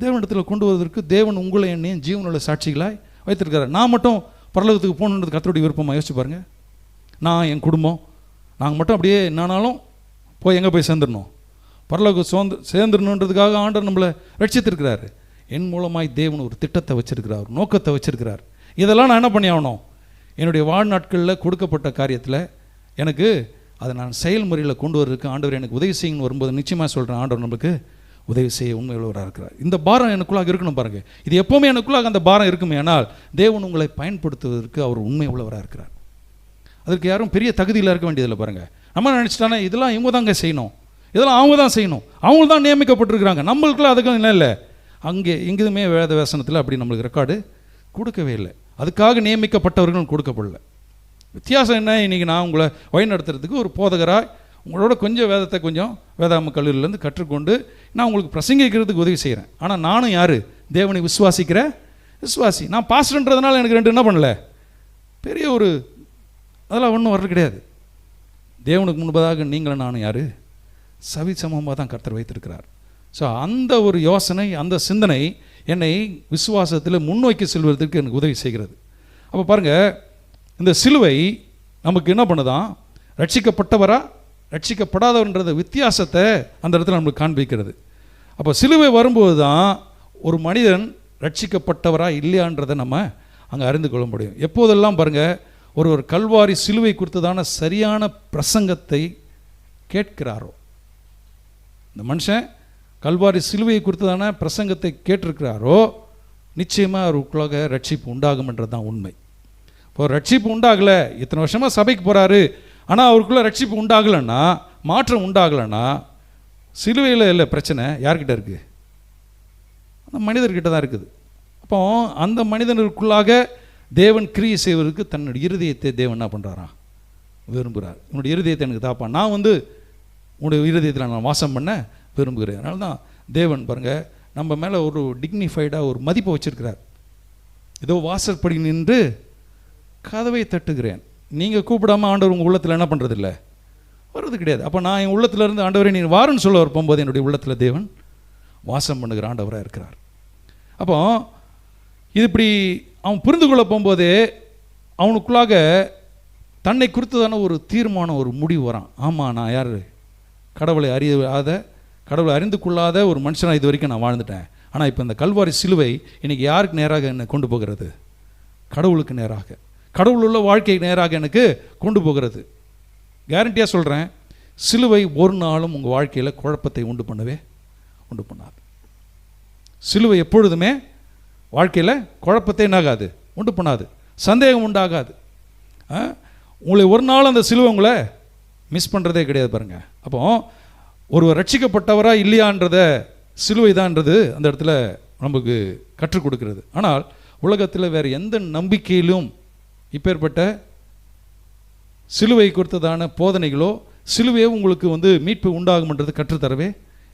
தேவனிடத்தில் கொண்டு வருவதற்கு தேவன் உங்களை என்னையும் ஜீவனுள்ள சாட்சிகளாய் வைத்திருக்கிறார். நான் மட்டும் பரலோகத்துக்கு போகணுன்றது கர்த்தருடைய விருப்பமாக யோசிச்சு பாருங்கள். நான் என் குடும்பம் நாங்கள் மட்டும் அப்படியே என்னானாலும் போய் எங்கே போய் சேர்ந்துடணும்? பரலோகம் சேர்ந்துடணுன்றதுக்காக ஆண்டவர் நம்மளை ரட்சித்திருக்கிறாரு. என் மூலமாய் தேவன் ஒரு திட்டத்தை வச்சிருக்கிறார், ஒரு நோக்கத்தை வச்சிருக்கிறார். இதெல்லாம் நான் என்ன பண்ணி ஆகணும்? என்னுடைய வாழ்நாட்களில் கொடுக்கப்பட்ட காரியத்தில் எனக்கு அதை நான் செயல்முறையில் கொண்டு வரதுக்கு ஆண்டவர் எனக்கு உதவி செய்யணும்னு வரும்போது நிச்சயமாக சொல்கிறேன், ஆண்டவர் நம்மளுக்கு உதவி செய்ய உண்மை உள்ளவராக இருக்கிறார். இந்த பாரம் எனக்குள்ளாக இருக்கணும். பாருங்கள், இது எப்போவுமே எனக்குள்ளாக அந்த பாரம் இருக்குமே. ஆனால் தேவன் உங்களை பயன்படுத்துவதற்கு அவர் உண்மை உள்ளவராக இருக்கிறார். அதுக்கு யாரும் பெரிய தகுதியில் இருக்க வேண்டியதில்லை. பாருங்கள், நம்ம நினச்சிட்டானே இதெல்லாம் இவங்க தாங்க செய்யணும், இதெல்லாம் அவங்க தான் செய்யணும், அவங்க தான் நியமிக்கப்பட்டிருக்கிறாங்க, நம்மளுக்குலாம் அதுக்கும் இல்லை. அங்கே எங்கேயுமே வேத வேசனத்தில் அப்படி நம்மளுக்கு ரெக்கார்டு கொடுக்கவே இல்லை. அதுக்காக நியமிக்கப்பட்டவர்களும் கொடுக்கப்படல. வித்தியாசம் என்ன? இன்றைக்கி நான் உங்களை வழி நடத்துறதுக்கு ஒரு போதகராக உங்களோட கொஞ்சம் வேதத்தை கொஞ்சம் வேதாம கல்லூரியிலேருந்து கற்றுக்கொண்டு நான் உங்களுக்கு பிரசங்கிக்கிறதுக்கு உதவி செய்கிறேன். ஆனால் நானும் யார்? தேவனை விசுவாசிக்கிற விசுவாசி. நான் பாஸ்டர்ன்றதுனால எனக்கு ரெண்டு என்ன பண்ணல, பெரிய ஒரு அதெல்லாம் ஒன்றும் வர்றது கிடையாது. தேவனுக்கு முன்பதாக நீங்களும் நானும் யார்? சவி சமமாக தான் கர்த்தர் வைத்திருக்கிறார். ஸோ அந்த ஒரு யோசனை, அந்த சிந்தனை என்னை விசுவாசத்தில் முன்னோக்கி செல்வதற்கு எனக்கு உதவி செய்கிறது. அப்போ பாருங்கள், இந்த சிலுவை நமக்கு என்ன பண்ணுதான்? ரட்சிக்கப்பட்டவரா ரட்சிக்கப்படாதவர்ன்றத வித்தியாசத்தை அந்த இடத்துல நம்மளுக்கு காண்பிக்கிறது. அப்போ சிலுவை வரும்போது தான் ஒரு மனிதன் ரட்சிக்கப்பட்டவரா இல்லையான்றதை நம்ம அங்கே அறிந்து கொள்ள முடியும். எப்போதெல்லாம் பாருங்கள், ஒரு கல்வாரி சிலுவை குறித்ததான சரியான பிரசங்கத்தை கேட்கிறாரோ, இந்த மனுஷன் கல்வாரி சிலுவை குறித்ததான பிரசங்கத்தை கேட்டிருக்கிறாரோ, நிச்சயமாக அவருக்குள்ளாக ரட்சிப்பு உண்டாகும்ன்றது தான் உண்மை. இப்போ ரட்சிப்பு உண்டாகலை, இத்தனை வருஷமாக சபைக்கு போகிறாரு, ஆனால் அவருக்குள்ளே ரட்சிப்பு உண்டாகலைன்னா, மாற்றம் உண்டாகலைன்னா, சிலுவையில் இல்லை பிரச்சனை யார்கிட்ட இருக்குது? அந்த மனிதர்கிட்ட தான் இருக்குது. அப்போ அந்த மனிதனுக்குள்ளாக தேவன் கிரியை செய்வதற்கு தன்னுடைய இருதயத்தை தேவன் என்ன பண்ணுறாராம்? விரும்புகிறார். உன்னுடைய இருதயத்தை எனக்கு தாப்பா, நான் உன்னுடைய இருதயத்தில் நான் வாசம் பண்ண விரும்புகிறேன். அதனால தான் தேவன் பாருங்கள் நம்ம மேலே ஒரு டிக்னிஃபைடாக ஒரு மதிப்பை வச்சுருக்கிறார். ஏதோ வாசற்படி நின்று கதவை தட்டுகிறேன், நீங்கள் கூப்பிடாமல் ஆண்டவர் உங்கள் உள்ளத்தில் என்ன பண்ணுறதில்ல, வர்றது கிடையாது. அப்போ நான் என் உள்ளத்தில் இருந்து ஆண்டவரை நீ வாருன்னு சொல்ல வரும்போது என்னுடைய உள்ளத்தில் தேவன் வாசம் பண்ணுகிற ஆண்டவராக இருக்கிறார். அப்போ இது இப்படி அவன் புரிந்து கொள்ள போகும்போதே அவனுக்குள்ளாக தன்னை குறித்ததான ஒரு தீர்மானம், ஒரு முடிவு வரான். ஆமாம், நான் யார்? கடவுளை அறிந்து கொள்ளாத ஒரு மனுஷனாக இது வரைக்கும் நான் வாழ்ந்துட்டேன். ஆனால் இப்போ இந்த கல்வாரி சிலுவை இன்றைக்கி யாருக்கு நேராக என்னை கொண்டு போகிறது? கடவுளுக்கு நேராக, கடவுள் உள்ள வாழ்க்கைக்கு நேராக எனக்கு கொண்டு போகிறது. கேரண்டியாக சொல்கிறேன், சிலுவை ஒரு நாளும் உங்கள் வாழ்க்கையில் குழப்பத்தை உண்டு பண்ணாது. சிலுவை எப்பொழுதுமே வாழ்க்கையில் குழப்பத்தை என்னாகாது, உண்டு பண்ணாது, சந்தேகம் உண்டாகாது. உங்களை ஒரு நாள் அந்த சிலுவை உங்களை மிஸ் பண்ணுறதே கிடையாது. பாருங்கள், அப்போ ஒருவர் ரட்சிக்கப்பட்டவரா இல்லையான்றத சிலுவை தான்ன்றது அந்த இடத்துல நமக்கு கற்றுக் கொடுக்கிறது. ஆனால் உலகத்தில் வேறு எந்த நம்பிக்கையிலும் இப்பேற்பட்ட சிலுவை குறித்ததான போதனைகளோ சிலுவையோ உங்களுக்கு மீட்பு உண்டாகும்ன்றது கற்றுத்தரவே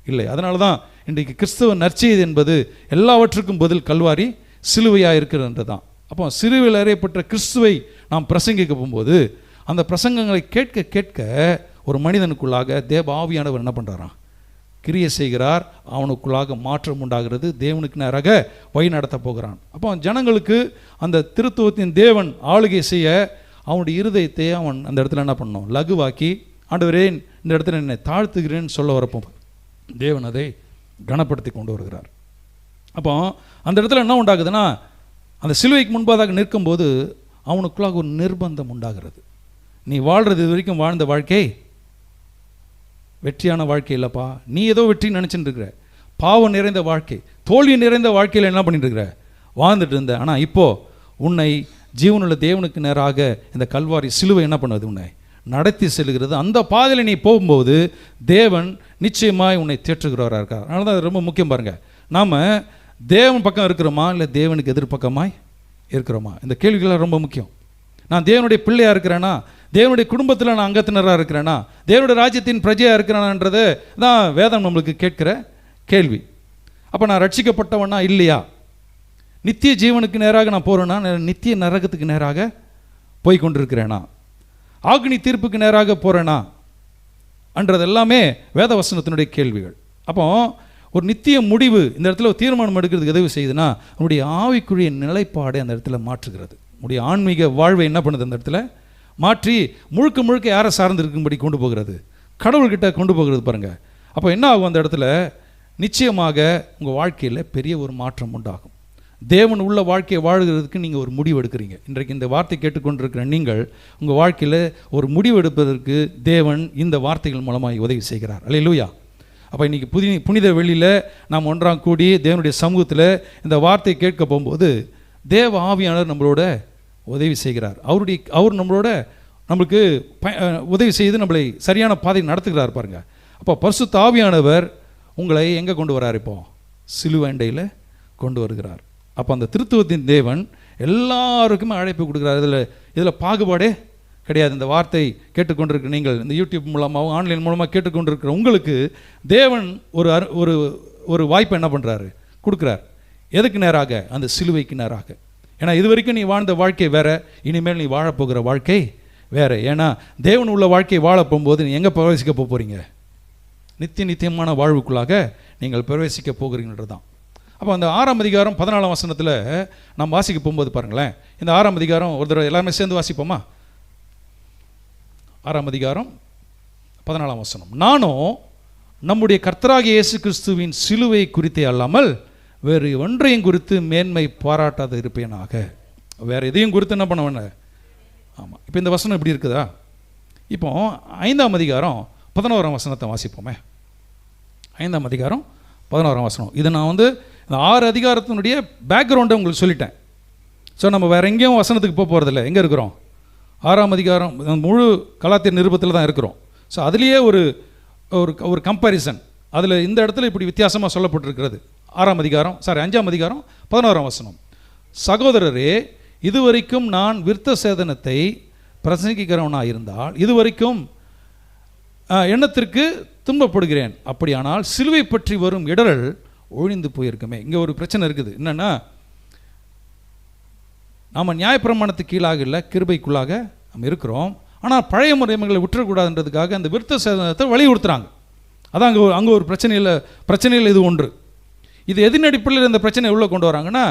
இல்லை. அதனால தான் இன்றைக்கு கிறிஸ்தவ நற்செய்தி என்பது எல்லாவற்றுக்கும் பதில் கல்வாரி சிலுவையாக இருக்கிறது தான். அப்போ சிலுவையில் அறையப்பட்ட கிறிஸ்துவை நாம் பிரசங்கிக்க போகும்போது அந்த பிரசங்கங்களை கேட்க கேட்க ஒரு மனிதனுக்குள்ளாக தேவ ஆவியானவர் என்ன பண்ணுறாராம்? கிரியை செய்கிறார், அவனுக்குள்ளாக மாற்றம் உண்டாகிறது, தேவனுக்கு நேராக வழி நடத்த போகிறான். அப்போ ஜனங்களுக்கு அந்த திருத்துவத்தின் தேவன் ஆளுகை செய்ய அவனுடைய இருதயத்தை அவன் அந்த இடத்துல என்ன பண்ணணும், லகுவாக்கி, ஆண்டவரே இந்த இடத்துல என்னை தாழ்த்துகிறேன்னு சொல்ல வரப்போ தேவன் அதை கனப்படுத்தி கொண்டு வருகிறார். அப்போ அந்த இடத்துல என்ன உண்டாகுதுன்னா, அந்த சிலுவைக்கு முன்பதாக நிற்கும்போது அவனுக்குள்ளாக ஒரு நிர்பந்தம் உண்டாகிறது. நீ வாழ்கிறது இது வரைக்கும் வாழ்ந்த வாழ்க்கை வெற்றியான வாழ்க்கை இல்லைப்பா, நீ ஏதோ வெற்றி நினச்சிட்டு இருக்கிற, பாவம் நிறைந்த வாழ்க்கை, தோல்வி நிறைந்த வாழ்க்கையில் என்ன பண்ணிட்டு இருக்கிற, வாழ்ந்துட்டு இருந்த. ஆனால் இப்போது உன்னை ஜீவனுள்ள தேவனுக்கு நேராக இந்த கல்வாரி சிலுவை என்ன பண்ணுவது, உன்னை நடத்தி செல்கிறது. அந்த பாதையில் நீ போகும்போது தேவன் நிச்சயமாய் உன்னை தேற்றுகிறவராக இருக்கார். அதனால தான் அது ரொம்ப முக்கியம். பாருங்கள், நாம் தேவன் பக்கம் இருக்கிறோமா இல்லை தேவனுக்கு எதிர்பக்கமாய் இருக்கிறோமா, இந்த கேள்விகள்லாம் ரொம்ப முக்கியம். நான் தேவனுடைய பிள்ளையாக இருக்கிறேன்னா, தேவனுடைய குடும்பத்தில் நான் அங்கத்தினராக இருக்கிறேன்னா, தேவனுடைய ராஜ்யத்தின் பிரஜையாக இருக்கிறானான்றது தான் வேதம் நம்மளுக்கு கேட்கிற கேள்வி. அப்போ நான் ரட்சிக்கப்பட்டவனா இல்லையா, நித்திய ஜீவனுக்கு நேராக நான் போகிறேன்னா, நித்திய நரகத்துக்கு நேராக போய் கொண்டிருக்கிறேனா, ஆக்னி தீர்ப்புக்கு நேராக போகிறேனா என்றது எல்லாமே வேத வசனத்தினுடைய கேள்விகள். அப்போ ஒரு நித்திய முடிவு இந்த இடத்துல ஒரு தீர்மானம் எடுக்கிறதுக்கு உதவி செய்யுதுன்னா, நம்முடைய ஆவிக்குரிய நிலைப்பாடை அந்த இடத்துல மாற்றுகிறது. நம்முடைய ஆன்மீக வாழ்வை என்ன பண்ணுது, அந்த இடத்துல மாற்றி முழுக்க முழுக்க யாரை சார்ந்து இருக்கும்படி கொண்டு போகிறது, கடவுள்கிட்ட கொண்டு போகிறது. பாருங்கள், அப்போ என்ன ஆகும், அந்த இடத்துல நிச்சயமாக உங்கள் வாழ்க்கையில் பெரிய ஒரு மாற்றம் உண்டாகும். தேவன் உள்ள வாழ்க்கையை வாழ்கிறதுக்கு நீங்கள் ஒரு முடிவு எடுக்கிறீங்க. இன்றைக்கு இந்த வார்த்தை கேட்டுக்கொண்டிருக்கிற நீங்கள் உங்கள் வாழ்க்கையில் ஒரு முடிவு எடுப்பதற்கு தேவன் இந்த வார்த்தைகள் மூலமாக உதவி செய்கிறார். அல்லேலூயா. அப்போ இன்றைக்கி புனித வெளியில் நாம் ஒன்றாம் கூடி தேவனுடைய சமூகத்தில் இந்த வார்த்தையை கேட்க போகும்போது தேவ ஆவியானவர் நம்மளோட உதவி செய்கிறார். அவர் நம்மளுக்கு உதவி செய்து நம்மளை சரியான பாதை நடத்துகிறார். பாருங்கள், அப்போ பரிசுத்த ஆவியானவர் உங்களை எங்கே கொண்டு வரார், இப்போ சிலுவைண்டையில் கொண்டு வருகிறார். அப்போ அந்த திருத்துவத்தின் தேவன் எல்லாருக்குமே அழைப்பு கொடுக்குறார். இதில் பாகுபாடே கிடையாது. இந்த வார்த்தை கேட்டுக்கொண்டிருக்கிற நீங்கள், இந்த யூடியூப் மூலமாகவும் ஆன்லைன் மூலமாக கேட்டுக்கொண்டிருக்கிற உங்களுக்கு தேவன் ஒரு வாய்ப்பை என்ன பண்ணுறாரு, கொடுக்குறார். எதுக்கு நேராக, அந்த சிலுவைக்கு நேராக. ஏன்னா இது வரைக்கும் நீ வாழ்ந்த வாழ்க்கை வேறு, இனிமேல் நீ வாழப்போகிற வாழ்க்கை வேறு. ஏன்னா தேவன் உள்ள வாழ்க்கையை வாழ போகும்போது நீ எங்கே பிரவேசிக்க போகிறீங்க, நித்தியமான வாழ்வுக்குள்ளாக நீங்கள் பிரவேசிக்க போகிறீங்கன்றது தான். அப்போ அந்த 6ஆம் அதிகாரம் 14ஆம் வசனத்தில் நாம் வாசிக்க போகும்போது பாருங்களேன், இந்த 6ஆம் அதிகாரம் ஒரு தடவை எல்லாருமே சேர்ந்து வாசிப்போமா? 6ஆம் அதிகாரம் 14ஆம் வசனம். நானும் நம்முடைய கர்த்தராகிய இயேசு கிறிஸ்துவின் சிலுவை குறித்தே அல்லாமல் வேறு ஒன்றையும் குறித்து மேன்மை பாராட்டாத இருப்பேனாக. வேறு எதையும் குறித்து என்ன பண்ண வேண. ஆமாம், இப்போ இந்த வசனம் எப்படி இருக்குதா? இப்போ 5ஆம் அதிகாரம் 11ஆம் வசனத்தை வாசிப்போமே. 5ஆம் அதிகாரம் 11ஆம் வசனம். இதை நான் இந்த 6 அதிகாரத்தினுடைய பேக்ரவுண்டை உங்களுக்கு சொல்லிட்டேன். ஸோ நம்ம வேறு எங்கேயும் வசனத்துக்கு போகிறதில்ல. எங்கே இருக்கிறோம்? 6ஆம் அதிகாரம் முழு கலாத்தியர் நிருபத்தில் தான் இருக்கிறோம். ஸோ அதுலேயே ஒரு கம்பேரிசன், அதில் இந்த இடத்துல இப்படி வித்தியாசமாக சொல்லப்பட்டிருக்கிறது. 5ஆம் அதிகாரம் 11ஆம் வசனம். சகோதரரே, இதுவரைக்கும் நான் விருத்த சேதனத்தை பிரசங்கிக்கிறவனாக இருந்தால் இதுவரைக்கும் எண்ணத்திற்கு துன்பப்படுகிறேன். அப்படியானால் சிலுவை பற்றி வரும் இடரல் ஒழிந்து போயிருக்குமே. இங்கே ஒரு பிரச்சனை இருக்குது. என்னென்னா, நாம் நியாயப்பிரமாணத்துக்கு கீழாக இல்லை, கிருபைக்குள்ளாக நம்ம இருக்கிறோம். ஆனால் பழைய முறைமைகளை விட்டுறக்கூடாதுன்றதுக்காக அந்த விருத்த சேதனத்தை வலியுறுத்துறாங்க. அதான் அங்கே ஒரு பிரச்சனையில் இது ஒன்று. இது எதின் அடிப்படையில் இந்த பிரச்சனை உள்ள கொண்டு வராங்கன்னா,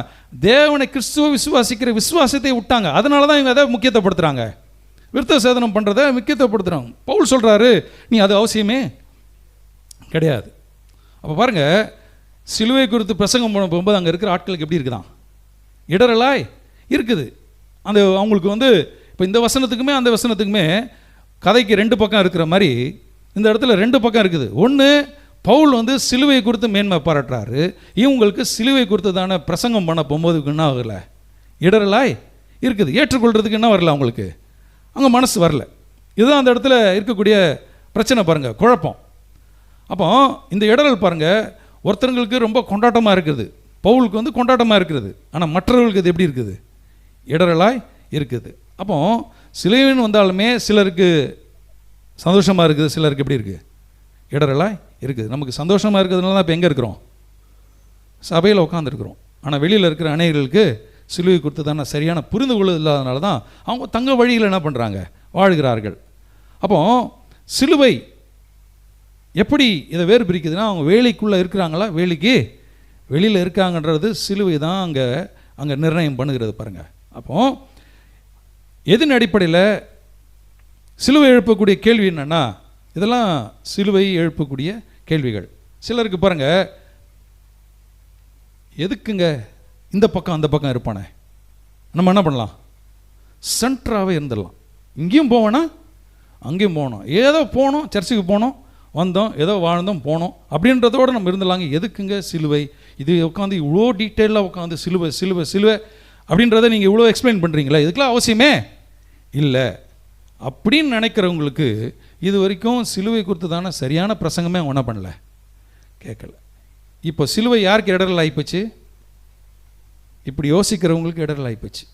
தேவனை கிறிஸ்துவ விசுவாசிக்கிற விசுவாசத்தை விட்டாங்க. அதனால தான் இவங்க அதை முக்கியத்துவப்படுத்துகிறாங்க, விருத்த சேதனம் பண்ணுறதை முக்கியத்துவப்படுத்துகிறாங்க. பவுல் சொல்கிறாரு, நீ அது அவசியமே கிடையாது. அப்போ பாருங்கள், சிலுவை குறித்து பிரசங்கம் பண்ண போகும்போது அங்கே இருக்கிற ஆட்களுக்கு எப்படி இருக்குதான், இடரலாய் இருக்குது. அவங்களுக்கு இப்போ இந்த வசனத்துக்குமே அந்த வசனத்துக்குமே கதைக்கு 2 பக்கம் இருக்கிற மாதிரி இந்த இடத்துல 2 பக்கம் இருக்குது. ஒன்று, பவுல் சிலுவை குறித்து மேன்மை பாராட்டுறாரு. இவங்களுக்கு சிலுவை குறித்ததான பிரசங்கம் பண்ண போகும்போது என்ன ஆகலை, இடரலாய் இருக்குது. ஏற்றுக்கொள்கிறதுக்கு என்ன வரல, அவங்களுக்கு அங்கே மனசு வரல. இதுதான் அந்த இடத்துல இருக்கக்கூடிய பிரச்சனை. பாருங்கள், குழப்பம். அப்போ இந்த இடரல் பாருங்கள், ஒருத்தருங்களுக்கு ரொம்ப கொண்டாட்டமாக இருக்குது, பவுலுக்கு கொண்டாட்டமாக இருக்குது. ஆனால் மற்றவர்களுக்கு இது எப்படி இருக்குது, இடரலாய் இருக்குது. அப்போ சிலுவைன்னு வந்தாலுமே சிலருக்கு சந்தோஷமாக இருக்குது, சிலருக்கு எப்படி இருக்குது, இடரலாய் இருக்குது. நமக்கு சந்தோஷமாக இருக்கிறதுனால தான் இப்போ எங்கே இருக்கிறோம், சபையில் உட்காந்துருக்குறோம். ஆனால் வெளியில் இருக்கிற அநேகர்களுக்கு சிலுவை குறித்து தானே சரியான புரிந்து கொள்வது இல்லாதனால தான் அவங்க தங்க வழியில் என்ன பண்ணுறாங்க, வாழ்கிறார்கள். அப்போ சிலுவை எப்படி இதை வேறு பிரிக்குதுன்னா, அவங்க வேலிக்குள்ளே இருக்கிறாங்களா, வேலிக்கு வெளியில் இருக்காங்கன்றது சிலுவை தான் அங்கே நிர்ணயம் பண்ணுகிறது பாருங்கள். அப்போ எதன் அடிப்படையில் சிலுவை எழுப்பக்கூடிய கேள்வி என்னென்னா, இதெல்லாம் சிலுவை எழுப்பக்கூடிய கேள்விகள். சிலருக்கு பாருங்கள், எதுக்குங்க இந்த பக்கம் அந்த பக்கம் இருப்பானே, நம்ம என்ன பண்ணலாம், சென்டராகவே இருந்துடலாம். இங்கேயும் போவேனா அங்கேயும் போகணும், ஏதோ போனோம், சர்ச்சுக்கு போனோம், வந்தோம், ஏதோ வாழ்ந்தோம், போனோம் அப்படின்றதோடு நம்ம இருந்துடலாங்க. எதுக்குங்க சிலுவை? இது உட்காந்து இவ்வளோ டீட்டெயிலாக உட்காந்து சிலுவை சிலுவை சிலுவை அப்படின்றத நீங்கள் இவ்வளோ எக்ஸ்பிளைன் பண்ணுறீங்களா? இதுக்கெல்லாம் அவசியமே இல்லை அப்படின்னு நினைக்கிறவங்களுக்கு இது வரைக்கும் சிலுவை குறித்து தானே சரியான பிரசங்கமே ஒன்றும் பண்ணல, கேட்கல. இப்போ சிலுவை யாருக்கு இடரல் ஆகிப்போச்சு? இப்படி யோசிக்கிறவங்களுக்கு இடரல் ஆகிப்போச்சு.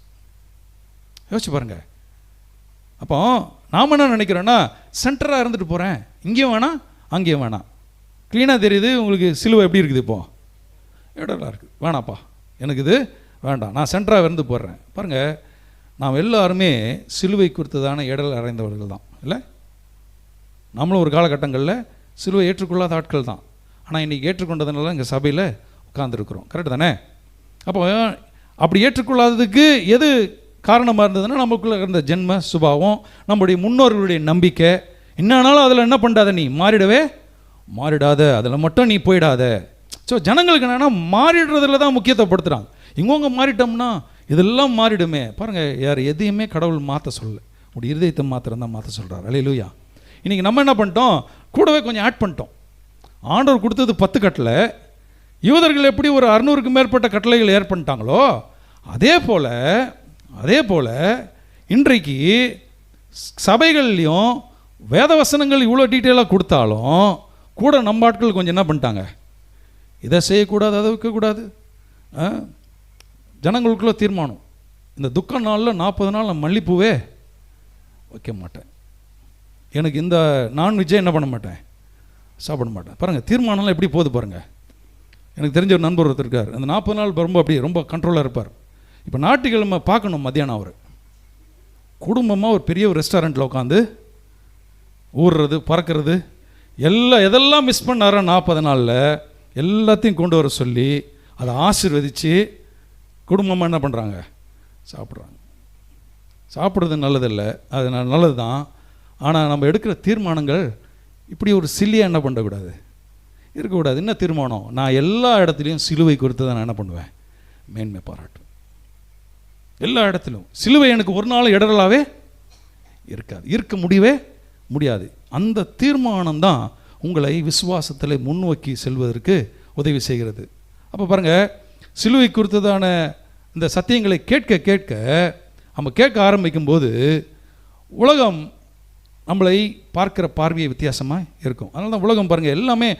யோசிச்சு பாருங்கள். அப்போ நாம் என்ன நினைக்கிறோன்னா, சென்டராக இருந்துட்டு போகிறேன், இங்கேயும் வேணாம் அங்கேயும் வேணாம். க்ளீனாக தெரியுது உங்களுக்கு சிலுவை எப்படி இருக்குது, இப்போது இடரலாக இருக்குது, வேணாப்பா எனக்கு இது வேண்டாம், நான் சென்டராக இருந்து போடுறேன். பாருங்கள், நாம் எல்லாருமே சிலுவை குறித்ததான இடரல் அடைந்தவர்கள் தான் இல்லை? நம்மளும் ஒரு காலகட்டங்களில் சிலுவை ஏற்றுக்கொள்ளாத ஆட்கள் தான். ஆனால் இன்றைக்கி ஏற்றுக்கொண்டதுனால இங்கே சபையில் உட்கார்ந்துருக்குறோம். கரெக்டு தானே? அப்போ அப்படி ஏற்றுக்கொள்ளாததுக்கு எது காரணமாக இருந்ததுன்னா, நமக்குள்ளே இருந்த ஜென்ம சுபாவம், நம்முடைய முன்னோர்களுடைய நம்பிக்கை. என்னானாலும் அதில் என்ன பண்ணாத, நீ மாறிடாத, அதில் மட்டும் நீ போயிடாத. ஸோ ஜனங்களுக்கு என்னென்னா, மாறிடுறதுல தான் முக்கியத்துவப்படுத்துகிறாங்க. இவங்க மாறிட்டோம்னா இதெல்லாம் மாறிடுமே. பாருங்கள், யார் எதையுமே கடவுள் மாற்ற சொல்லலை, உடைய இருதயத்தை மாத்திரம் தான் மாற்ற சொல்கிறார். அல்லேலூயா. இன்றைக்கி நம்ம என்ன பண்ணிட்டோம், கூடவே கொஞ்சம் ஆட் பண்ணிட்டோம். ஆண்டவர் கொடுத்தது 10 கட்டளை, யூதர்கள் எப்படி ஒரு 600க்கு மேற்பட்ட கட்டளைகள் ஏற்பட்டாங்களோ, அதே போல் இன்றைக்கு சபைகள்லையும் வேத வசனங்கள் இவ்வளோ டீட்டெயிலாக கொடுத்தாலும் கூட நம்ம ஆட்கள் கொஞ்சம் என்ன பண்ணிட்டாங்க, இதை செய்யக்கூடாது, அதை வைக்கக்கூடாது. ஜனங்களுக்குள்ள தீர்மானம், இந்த துக்க நாளில் 40 நாள் நான் மல்லிப்பூவே வைக்க மாட்டேன், எனக்கு இந்த நான்வெஜ்ஜே என்ன பண்ண மாட்டேன், சாப்பிட மாட்டேன். பாருங்கள், தீர்மானம்லாம் எப்படி போகுது பாருங்கள். எனக்கு தெரிஞ்ச ஒரு நண்பர் ஒருத்தர் இருக்கார், அந்த 40 நாள் ரொம்ப கண்ட்ரோலாக இருப்பார். இப்போ ஞாயிற்றுக்கிழமை பார்க்கணும், மத்தியானம் அவர் குடும்பமாக ஒரு பெரிய ஒரு ரெஸ்டாரண்ட்டில் உட்காந்து ஊறுறது பறக்கிறது எதெல்லாம் மிஸ் பண்ணாரோ 40 நாளில் எல்லாத்தையும் கொண்டு வர சொல்லி அதை ஆசீர்வதித்து குடும்பமாக என்ன பண்ணுறாங்க, சாப்பிட்றாங்க. சாப்பிட்றது நல்லதில்லை, அது நல்லது தான். ஆனால் நம்ம எடுக்கிற தீர்மானங்கள் இப்படி ஒரு சில்லியாக என்ன பண்ணக்கூடாது, இருக்கக்கூடாது. என்ன தீர்மானம், நான் எல்லா இடத்துலையும் சிலுவை குறித்து தான் நான் என்ன பண்ணுவேன், மேன்மை பாராட்டுவேன். எல்லா இடத்திலும் சிலுவை எனக்கு ஒரு நாள் இடரலாகவே இருக்க முடியாது. அந்த தீர்மானம் தான் உங்களை விசுவாசத்தில் முன்னோக்கி செல்வதற்கு உதவி செய்கிறது. அப்போ பாருங்கள், சிலுவை குறித்ததான இந்த சத்தியங்களை கேட்க நம்ம கேட்க ஆரம்பிக்கும்போது உலகம் நம்மளை பார்க்குற பார்வையை வித்தியாசமாக இருக்கும். அதனால தான் உலகம் பாருங்கள் எல்லாமே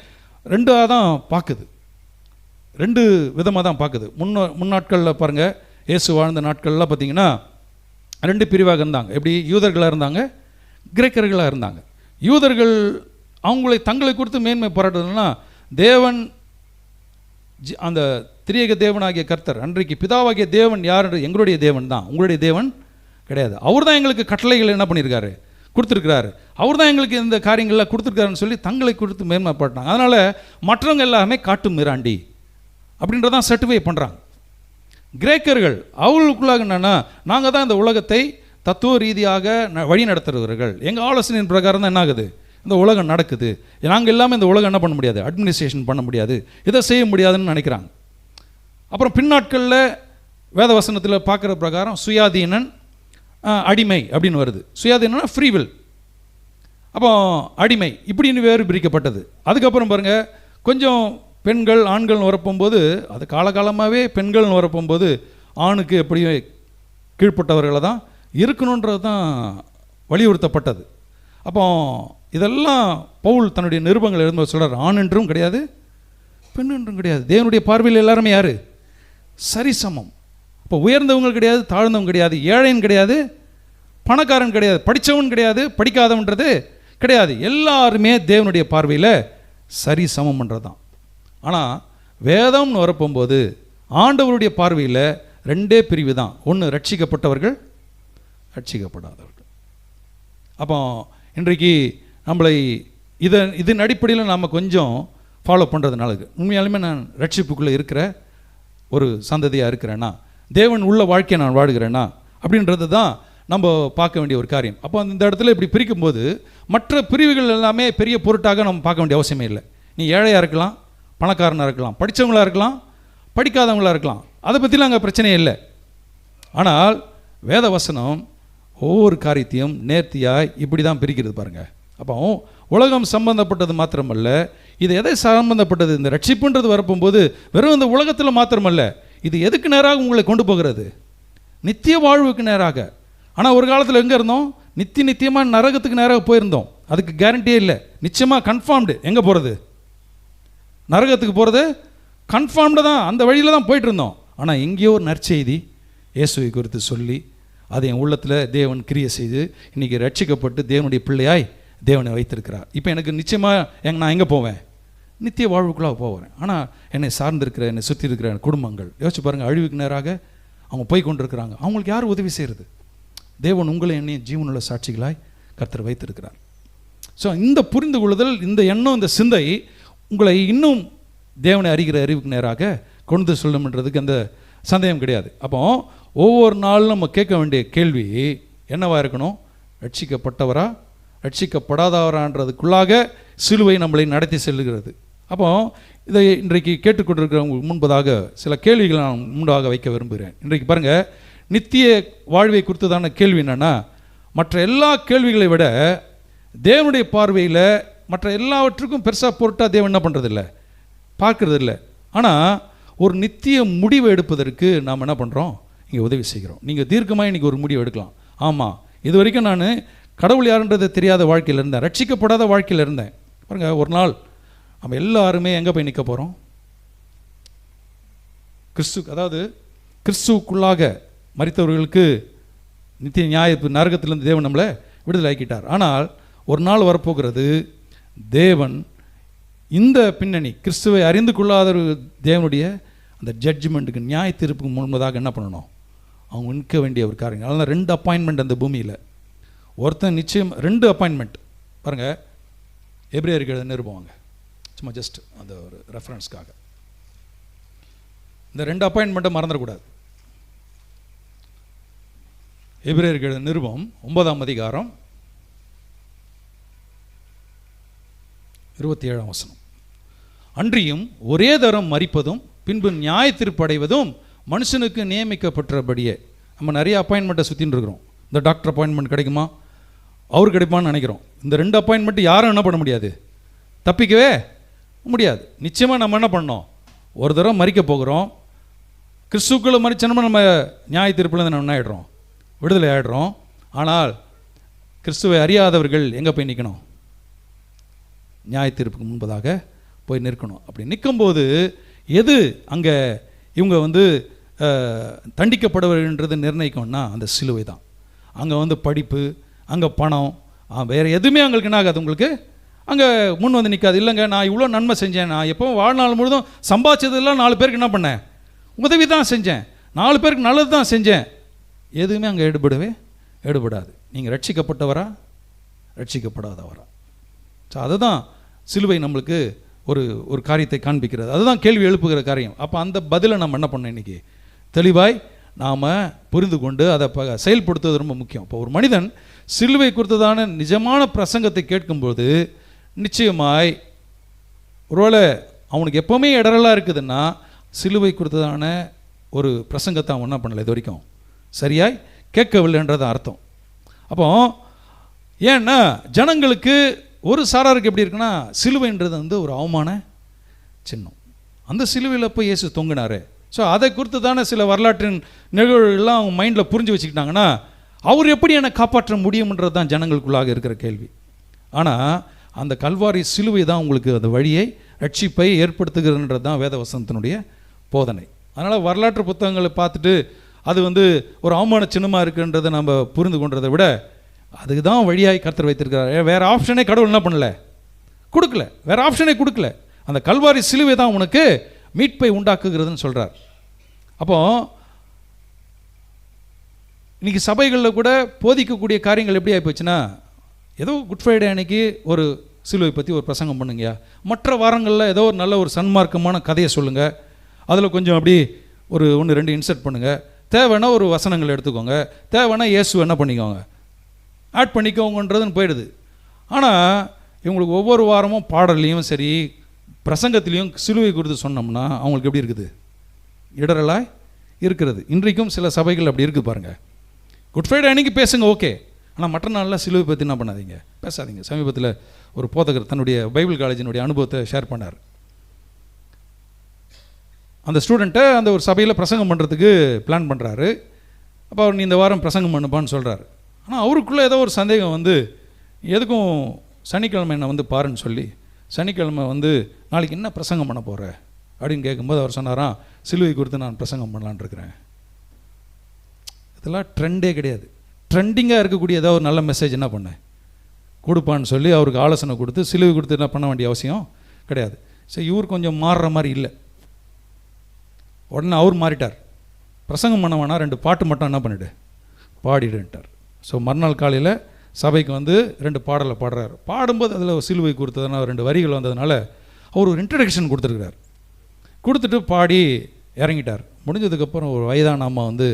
ரெண்டாக தான் பார்க்குது, 2 விதமாக தான் பார்க்குது. முன்னாட்களில் பாருங்கள், இயேசு வாழ்ந்த நாட்கள்லாம் பார்த்திங்கன்னா 2 பிரிவாக இருந்தாங்க. எப்படி, யூதர்களாக இருந்தாங்க, கிரேக்கர்களாக இருந்தாங்க. யூதர்கள் அவங்களை தங்களை குறித்து மேன்மை பாராட்டுறதுனா, தேவன் அந்த திரியேக தேவனாகிய கர்த்தர், அன்றைக்கு பிதாவாகிய தேவன் யார், எங்களுடைய தேவன் தான், உங்களுடைய தேவன் கிடையாது. அவர் தான் எங்களுக்கு கட்டளைகள் என்ன பண்ணியிருக்காரு, கொடுத்துருக்கிறாரு, அவர் தான் எங்களுக்கு இந்த காரியங்கள்லாம் கொடுத்துருக்காருன்னு சொல்லி தங்களை குறித்து மேன்மை பாட்டாங்க. அதனால் மற்றவங்க எல்லாமே காட்டு மிராண்டி அப்படின்றதான் சர்டிஃபை பண்ணுறாங்க. கிரேக்கர்கள் அவர்களுக்குள்ளாக என்னென்னா, நாங்கள் தான் இந்த உலகத்தை தத்துவ ரீதியாக வழி நடத்துகிறவர்கள், எங்கள் ஆலோசனையின் பிரகாரம் தான் என்ன ஆகுது, இந்த உலகம் நடக்குது, நாங்கள் எல்லாமே இந்த உலகம் என்ன பண்ண முடியாது, அட்மினிஸ்ட்ரேஷன் பண்ண முடியாது, இதை செய்ய முடியாதுன்னு நினைக்கிறாங்க. அப்புறம் பின்னாட்களில் வேத வசனத்தில் பார்க்குற பிரகாரம் சுயாதீனன், அடிமை அப்படின்னு வருது. சுயாதீனம்னா ஃப்ரீவில், அப்போ அடிமை இப்படின்னு வேறு பிரிக்கப்பட்டது. அதுக்கப்புறம் பாருங்கள், கொஞ்சம் பெண்கள் ஆண்கள்னு வரப்போகும்போது, அது காலகாலமாகவே பெண்கள்னு வரப்போகும்போது ஆணுக்கு எப்படியும் கீழ்ப்பட்டவர்களை தான் இருக்கணுன்றது தான் வலியுறுத்தப்பட்டது. அப்போ இதெல்லாம் பவுல் தன்னுடைய நிருபங்கள் எழுதும்போது சொல்கிறார், ஆண் என்றும் கிடையாது, பெண் என்றும் கிடையாது, தேவனுடைய பார்வையில் எல்லாருமே யார், சரிசமம். இப்போ உயர்ந்தவங்க கிடையாது, தாழ்ந்தவங்க கிடையாது, ஏழைன்னு கிடையாது, பணக்காரன் கிடையாது, படித்தவன் கிடையாது, படிக்காதவன்றது கிடையாது, எல்லாருமே தேவனுடைய பார்வையில் சரிசமம்ன்றது தான். ஆனால் வேதம்னு வரப்போகும்போது ஆண்டவருடைய பார்வையில் 2 பிரிவு தான், ஒன்று ரட்சிக்கப்பட்டவர்கள், ரட்சிக்கப்படாதவர்கள். அப்போ இன்றைக்கு நம்மளை இதன் அடிப்படையில் நாம் கொஞ்சம் ஃபாலோ பண்ணுறதுனால உண்மையாலுமே நான் ரட்சிப்புக்குள்ளே இருக்கிற ஒரு சந்ததியாக இருக்கிறேன்னா, தேவன் உள்ள வாழ்க்கையை நான் வாழுகிறேன்னா அப்படின்றது தான் நம்ம பார்க்க வேண்டிய ஒரு காரியம். அப்போ இந்த இடத்துல இப்படி பிரிக்கும்போது மற்ற பிரிவுகள் எல்லாமே பெரிய பொருட்டாக நம்ம பார்க்க வேண்டிய அவசியமே இல்லை. நீ ஏழையாக இருக்கலாம், பணக்காரனாக இருக்கலாம், படித்தவங்களாக இருக்கலாம், படிக்காதவங்களாக இருக்கலாம், அதை பற்றிலாம் அங்கே பிரச்சனையே இல்லை. ஆனால் வேத வசனம் ஒவ்வொரு காரியத்தையும் நேர்த்தியாய் இப்படி தான் பிரிக்கிறது பாருங்கள். அப்போ உலகம் சம்பந்தப்பட்டது மாத்திரமல்ல, இது எதை சம்பந்தப்பட்டது? இந்த ரட்சிப்புன்றது வரப்போகும்போது வெறும் இந்த உலகத்தில் மாத்திரமல்ல, இது எதுக்கு நேராக உங்களை கொண்டு போகிறது? நித்திய வாழ்வுக்கு நேராக. ஆனால் ஒரு காலத்தில் எங்கே இருந்தோம்? நித்தியமாக நரகத்துக்கு நேராக போயிருந்தோம். அதுக்கு கேரண்டியே இல்லை. நிச்சயமாக கன்ஃபார்ம்டு. எங்கே போகிறது? நரகத்துக்கு போகிறது கன்ஃபார்ம்டு தான். அந்த வழியில் தான் போயிட்டு இருந்தோம். ஆனால் எங்கேயோ ஒரு நற்செய்தி இயேசுவை குறித்து சொல்லி அதை என் உள்ளத்தில் தேவன் கிரியை செய்து இன்றைக்கி ரட்சிக்கப்பட்டு தேவனுடைய பிள்ளையாய் தேவனை வைத்திருக்கிறார். இப்போ எனக்கு நிச்சயமாக நான் எங்கே போவேன்? நித்திய வாழ்வுக்குள்ளாக போவேன். ஆனால் என்னை சார்ந்திருக்கிற, என்னை சுற்றி இருக்கிற குடும்பங்கள் யோசிச்சு பாருங்கள், அழிவுக்கு நேராக அவங்க போய் கொண்டிருக்கிறாங்க. அவங்களுக்கு யார் உதவி செய்கிறது? தேவன் உங்களை என்னையும் ஜீவனுள்ள சாட்சிகளாய் கர்த்தர் வைத்திருக்கிறார். ஸோ இந்த புரிந்து கொள்ளுதல், இந்த எண்ணம், இந்த சிந்தை உங்களை இன்னும் தேவனை அறிகிற அறிவுக்கு நேராக கொண்டு சொல்லும்ன்றதுக்கு அந்த சந்தேகம் கிடையாது. அப்போ ஒவ்வொரு நாளும் நம்ம கேட்க வேண்டிய கேள்வி என்னவாக இருக்கணும்? ரட்சிக்கப்பட்டவரா ரட்சிக்கப்படாதவரான்றதுக்குள்ளாக சிலுவை நம்மளை நடத்தி செல்லுகிறது. அப்போ இதை இன்றைக்கு கேட்டுக்கொண்டிருக்கிறவங்களுக்கு முன்பதாக சில கேள்விகளை நான் முன்பாக வைக்க விரும்புகிறேன். இன்றைக்கு பாருங்கள், நித்திய வாழ்வை குறித்ததான கேள்வி என்னென்னா, மற்ற எல்லா கேள்விகளை விட தேவனுடைய பார்வையில் மற்ற எல்லாவற்றுக்கும் பெருசாக பொருட்டாக தேவன் என்ன பண்ணுறதில்ல, பார்க்குறதில்ல. ஆனால் ஒரு நித்திய முடிவை எடுப்பதற்கு நாம் என்ன பண்ணுறோம்? இங்கே உதவி செய்கிறோம். நீங்கள் தீர்க்கமாக இன்றைக்கி ஒரு முடிவு எடுக்கலாம். ஆமாம், இது வரைக்கும் நான் கடவுள் யாருன்றது தெரியாத வாழ்க்கையில் இருந்தேன், ரட்சிக்கப்படாத வாழ்க்கையில் இருந்தேன். பாருங்கள், ஒரு நாள் நம்ம எல்லாருமே எங்கே போய் நிற்க போகிறோம்? கிறிஸ்துவுக்குள்ளாக மரித்தவர்களுக்கு நித்திய நியாய நரகத்திலிருந்து தேவன் நம்மளை விடுதலை ஆக்கிட்டார். ஆனால் ஒரு நாள் வரப்போகிறது, தேவன் இந்த பின்னணி கிறிஸ்துவை அறிந்து கொள்ளாத தேவனுடைய அந்த ஜட்ஜ்மெண்ட்டுக்கு, நியாய தீர்ப்புக்கு முன்பதாக என்ன பண்ணணும்? அவங்க நிற்க வேண்டிய ஒரு காரியம். அதனால் 2 அப்பாயின்மெண்ட் அந்த பூமியில். ஒருத்தன் நிச்சயம் 2 அப்பாயின்மெண்ட். பாருங்கள், எபிரேயருக்கு எழுதின நிருபம், சும்மா ஜஸ்ட் அந்த ஒரு ரெஃபரன்ஸ்க்காக. இந்த 2 அப்பாயின்மெண்ட்டை மறந்துடக்கூடாது. எபிரேயருக்கு எழுதின நிருபம் 9ஆம் அதிகாரம் 27ஆம் வசனம். அன்றியும் ஒரே தரம் மரிப்பதும் பின்பு நியாய தீர்ப்பு அடைவதும் மனுஷனுக்கு நியமிக்கப்பட்டபடியே. நம்ம நிறைய அப்பாயின்மெண்ட்டை சுற்றின்னு இருக்கிறோம். இந்த டாக்டர் அப்பாயின்மெண்ட் கிடைக்குமா, அவர் கிடைப்பான்னு நினைக்கிறோம். இந்த 2 அப்பாயின்மெண்ட் யாரும் என்ன பண்ண முடியாது, தப்பிக்கவே முடியாது. நிச்சயமாக நம்ம என்ன பண்ணோம்? ஒரு தடவை மறிக்க போகிறோம். கிறிஸ்துக்குள்ளே மறிச்சோம்னா நம்ம நியாய தீர்ப்பில் நம்ம என்ன ஆகிடுறோம்? விடுதலை ஆகிடுறோம். ஆனால் கிறிஸ்துவை அறியாதவர்கள் எங்கே போய் நிற்கணும்? நியாய தீர்ப்புக்கு முன்பதாக போய் நிற்கணும். அப்படி நிற்கும்போது எது அங்கே இவங்க தண்டிக்கப்படுவதுன்றது நிர்ணயிக்கணும்னா அந்த சிலுவை தான். அங்கே படிப்பு, அங்கே பணம், வேறு எதுவுமே அவங்களுக்கு என்ன ஆகாது, உங்களுக்கு அங்கே முன் வந்து நிற்காது. இல்லைங்க, நான் இவ்வளோ நன்மை செஞ்சேன், நான் எப்போ வாழ்நாள் முழுதும் சம்பாதிச்சதெல்லாம் 4 பேருக்கு என்ன பண்ணேன்? உதவி தான் செஞ்சேன், 4 பேருக்கு நல்லது தான் செஞ்சேன். எதுவுமே அங்கே எடுபடாது. நீங்கள் ரட்சிக்கப்பட்டவரா ரட்சிக்கப்படாதவரா? ஸோ அதுதான் சிலுவை நம்மளுக்கு ஒரு காரியத்தை காண்பிக்கிறது. அதுதான் கேள்வி எழுப்புகிற காரியம். அப்போ அந்த பதிலை நம்ம என்ன பண்ணோம்? இன்றைக்கி தெளிவாய் நாம் புரிந்து கொண்டு அதை செயல்படுத்துவது ரொம்ப முக்கியம். இப்போ ஒரு மனிதன் சிலுவை குறித்ததான நிஜமான பிரசங்கத்தை கேட்கும்போது நிச்சயமாய் ஒருவேளை அவனுக்கு எப்போவுமே இடரெல்லாம் இருக்குதுன்னா சிலுவை குறித்ததான ஒரு பிரசங்கத்தை அவன் என்ன பண்ணலை, இது வரைக்கும் சரியாய் கேட்கவில்லைன்றது அர்த்தம். அப்போ ஏன்னா ஜனங்களுக்கு ஒரு சாராருக்கு எப்படி இருக்குன்னா, சிலுவைன்றது ஒரு அவமான சின்னம். அந்த சிலுவையில் போய் இயேசு தொங்கினார். ஸோ அதை குறித்து தானே சில வரலாற்றின் நிகழ்வுகள்லாம் அவங்க மைண்டில் புரிஞ்சு வச்சுக்கிட்டாங்கன்னா அவர் எப்படி என்னை காப்பாற்ற முடியும்ன்றது தான் ஜனங்களுக்குள்ளாக இருக்கிற கேள்வி. ஆனால் அந்த கல்வாரி சிலுவை தான் உங்களுக்கு அந்த வழியை, ரட்சிப்பை ஏற்படுத்துகிறன்றது தான் வேதவசனத்தினுடைய போதனை. அதனால் வரலாற்று புத்தகங்களை பார்த்துட்டு அது ஒரு அவமான சின்னமாக இருக்குன்றதை நம்ம புரிந்து கொண்டதை விட அதுக்கு தான் வழியாய் கர்த்தர் வைத்திருக்கிறார். வேறு ஆப்ஷனே கடவுள் என்ன பண்ணல, கொடுக்கல. வேறு ஆப்ஷனே கொடுக்கல. அந்த கல்வாரி சிலுவை தான் உனக்கு மீட்பை உண்டாக்குகிறதுன்னு சொல்கிறார். அப்போது இன்றைக்கி சபைகளில் கூட போதிக்கக்கூடிய காரியங்கள் எப்படி ஆகிப்போச்சுன்னா, ஏதோ குட் ஃப்ரைடே அன்னைக்கு ஒரு சிலுவை பற்றி ஒரு பிரசங்கம் பண்ணுங்கயா. மற்ற வாரங்களில் ஏதோ ஒரு நல்ல ஒரு சன்மார்க்கமான கதையை சொல்லுங்கள், அதில் கொஞ்சம் அப்படி ஒரு 1-2 இன்சர்ட் பண்ணுங்கள். தேவைன்னா ஒரு வசனங்கள் எடுத்துக்கோங்க, தேவைன்னா இயேசு என்ன பண்ணிக்கோங்க, ஆட் பண்ணிக்கோங்கன்றதுன்னு போயிடுது. ஆனால் இவங்களுக்கு ஒவ்வொரு வாரமும் பாடல்லையும் சரி பிரசங்கத்திலையும் சிலுவை குறித்து சொன்னோம்னா அவங்களுக்கு எப்படி இருக்குது? இடரலாய் இருக்கிறது. இன்றைக்கும் சில சபைகள் அப்படி இருக்குது பாருங்கள். குட் ஃப்ரைடே அன்றைக்கி பேசுங்க, ஓகே. ஆனால் மற்ற நாளில் சிலுவை பற்றி என்ன பண்ணாதீங்க, பேசாதீங்க. சமீபத்தில் ஒரு போதகர் தன்னுடைய பைபிள் காலேஜினுடைய அனுபவத்தை ஷேர் பண்ணார். அந்த ஸ்டூடெண்ட்டை அந்த ஒரு சபையில் பிரசங்கம் பண்ணுறதுக்கு பிளான் பண்ணுறாரு. அப்போ அவர் நீ இந்த வாரம் பிரசங்கம் பண்ணுப்பான்னு சொல்கிறாரு. ஆனால் அவருக்குள்ளே ஏதோ ஒரு சந்தேகம் வந்து, எதுக்கும் சனிக்கிழமை என்னை வந்து பாருன்னு சொல்லி, சனிக்கிழமை வந்து நாளைக்கு என்ன பிரசங்கம் பண்ண போகிற அப்படின்னு கேட்கும்போது அவர் சொன்னாராம், சிலுவை குறித்து நான் பிரசங்கம் பண்ணலான் இருக்கிறேன். இதெல்லாம் ட்ரெண்டே கிடையாது. ட்ரெண்டிங்காக இருக்கக்கூடிய ஏதாவது ஒரு நல்ல மெசேஜ் என்ன பண்ணேன் கொடுப்பான்னு சொல்லி அவருக்கு ஆலோசனை கொடுத்து சிலுவை கொடுத்து என்ன பண்ண வேண்டிய அவசியம் கிடையாது. சரி, இவர் கொஞ்சம் மாறுற மாதிரி இல்லை. உடனே அவர் மாறிட்டார். பிரசங்கம் பண்ண வேணா 2 பாட்டு மட்டும் என்ன பண்ணிவிடு பாடிடுன்ட்டார். ஸோ மறுநாள் காலையில் சபைக்கு வந்து 2 பாடலை பாடுறாரு. பாடும்போது அதில் சிலுவை கொடுத்ததுனா 2 வரிகள் வந்ததுனால அவர் ஒரு இன்ட்ரடக்ஷன் கொடுத்துருக்கிறார். கொடுத்துட்டு பாடி இறங்கிட்டார். முடிஞ்சதுக்கப்புறம் ஒரு வயதான அம்மா வந்து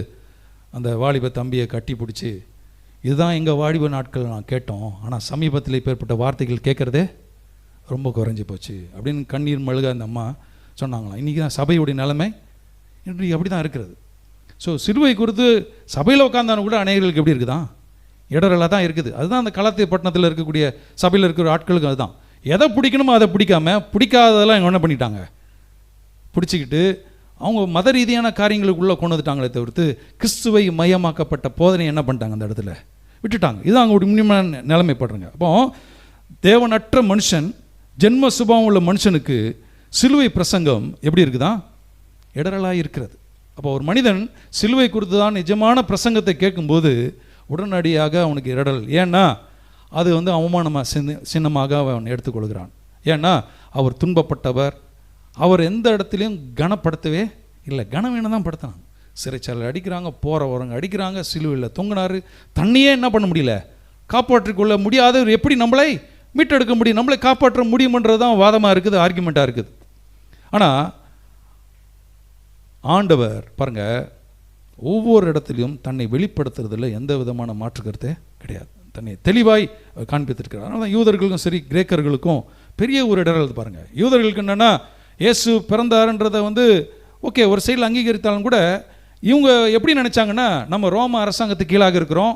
அந்த வாலிப தம்பியை கட்டி பிடிச்சி, இதுதான் எங்கள் வாலிப நாட்கள் நான் கேட்டோம், ஆனால் சமீபத்தில் இப்பேற்பட்ட வார்த்தைகள் கேட்குறதே ரொம்ப குறைஞ்சி போச்சு அப்படின்னு கண்ணீர் மழுக அந்த அம்மா சொன்னாங்களாம். இன்றைக்கி தான் சபையுடைய நிலைமை இன்றைக்கு அப்படி தான் இருக்கிறது. ஸோ சிலுவை குறித்து சபையில் உட்காந்தாலும் கூட அநேகர்களுக்கு எப்படி இருக்குதான், இடரெல்லாம் தான் இருக்குது. அதுதான் அந்த களத்தை பட்டணத்தில் இருக்கக்கூடிய சபையில் இருக்கிற ஆட்களுக்கு அதுதான். எதை பிடிக்கணுமோ அதை பிடிக்காததெல்லாம் இவங்க என்ன பண்ணிட்டாங்க, பிடிச்சிக்கிட்டு அவங்க மத ரீதியான காரியங்களுக்குள்ளே கொண்டு வந்துட்டாங்களே தவிர்த்து கிறிஸ்துவை மையமாக்கப்பட்ட போதனை என்ன பண்ணிட்டாங்க, அந்த இடத்துல விட்டுட்டாங்க. இதுதான் அவங்களுடைய முக்கியமான நிலைமைப்படுறாங்க. அப்போ தேவனற்ற மனுஷன், ஜென்ம சுபாவம் உள்ள மனுஷனுக்கு சிலுவை பிரசங்கம் எப்படி இருக்குதான், இடரலாக இருக்கிறது. அப்போ ஒரு மனிதன் சிலுவை குறித்து தான் நிஜமான பிரசங்கத்தை கேட்கும்போது உடனடியாக அவனுக்கு இடரல். ஏன்னா அது வந்து அவமானமாக சின்னமாக அவன் எடுத்துக்கொள்கிறான். ஏன்னா அவர் துன்பப்பட்டவர், அவர் எந்த இடத்துலையும் கனப்படுத்தவே இல்லை, கனவீனம் தான் படுத்தினாங்க. சிறைச்சாலை அடிக்கிறாங்க, போகிறவங்க அடிக்கிறாங்க, சிலுவையில் தொங்கினார். தண்ணியே என்ன பண்ண முடியல, காப்பாற்றிக்கொள்ள முடியாத எப்படி நம்மளை மீட்டெடுக்க முடியும், நம்மளை காப்பாற்ற முடியுமன்றது தான் வாதமாக இருக்குது, ஆர்குமெண்ட்டாக இருக்குது. ஆனால் ஆண்டவர் பாருங்கள், ஒவ்வொரு இடத்துலையும் தன்னை வெளிப்படுத்துறதுல எந்த விதமான மாற்று கருத்தே கிடையாது. தன்னை தெளிவாய் காண்பித்திருக்கிறார். அதனால தான் யூதர்களுக்கும் சரி கிரேக்கர்களுக்கும் பெரிய ஒரு இடர்கள் பாருங்கள். யூதர்களுக்கு என்னென்னா இயேசு பிறந்தாருன்றதை வந்து ஓகே ஒரு சைடில் அங்கீகரித்தாலும் கூட இவங்க எப்படி நினச்சாங்கன்னா, நம்ம ரோம அரசாங்கத்துக்கு கீழாக இருக்கிறோம்,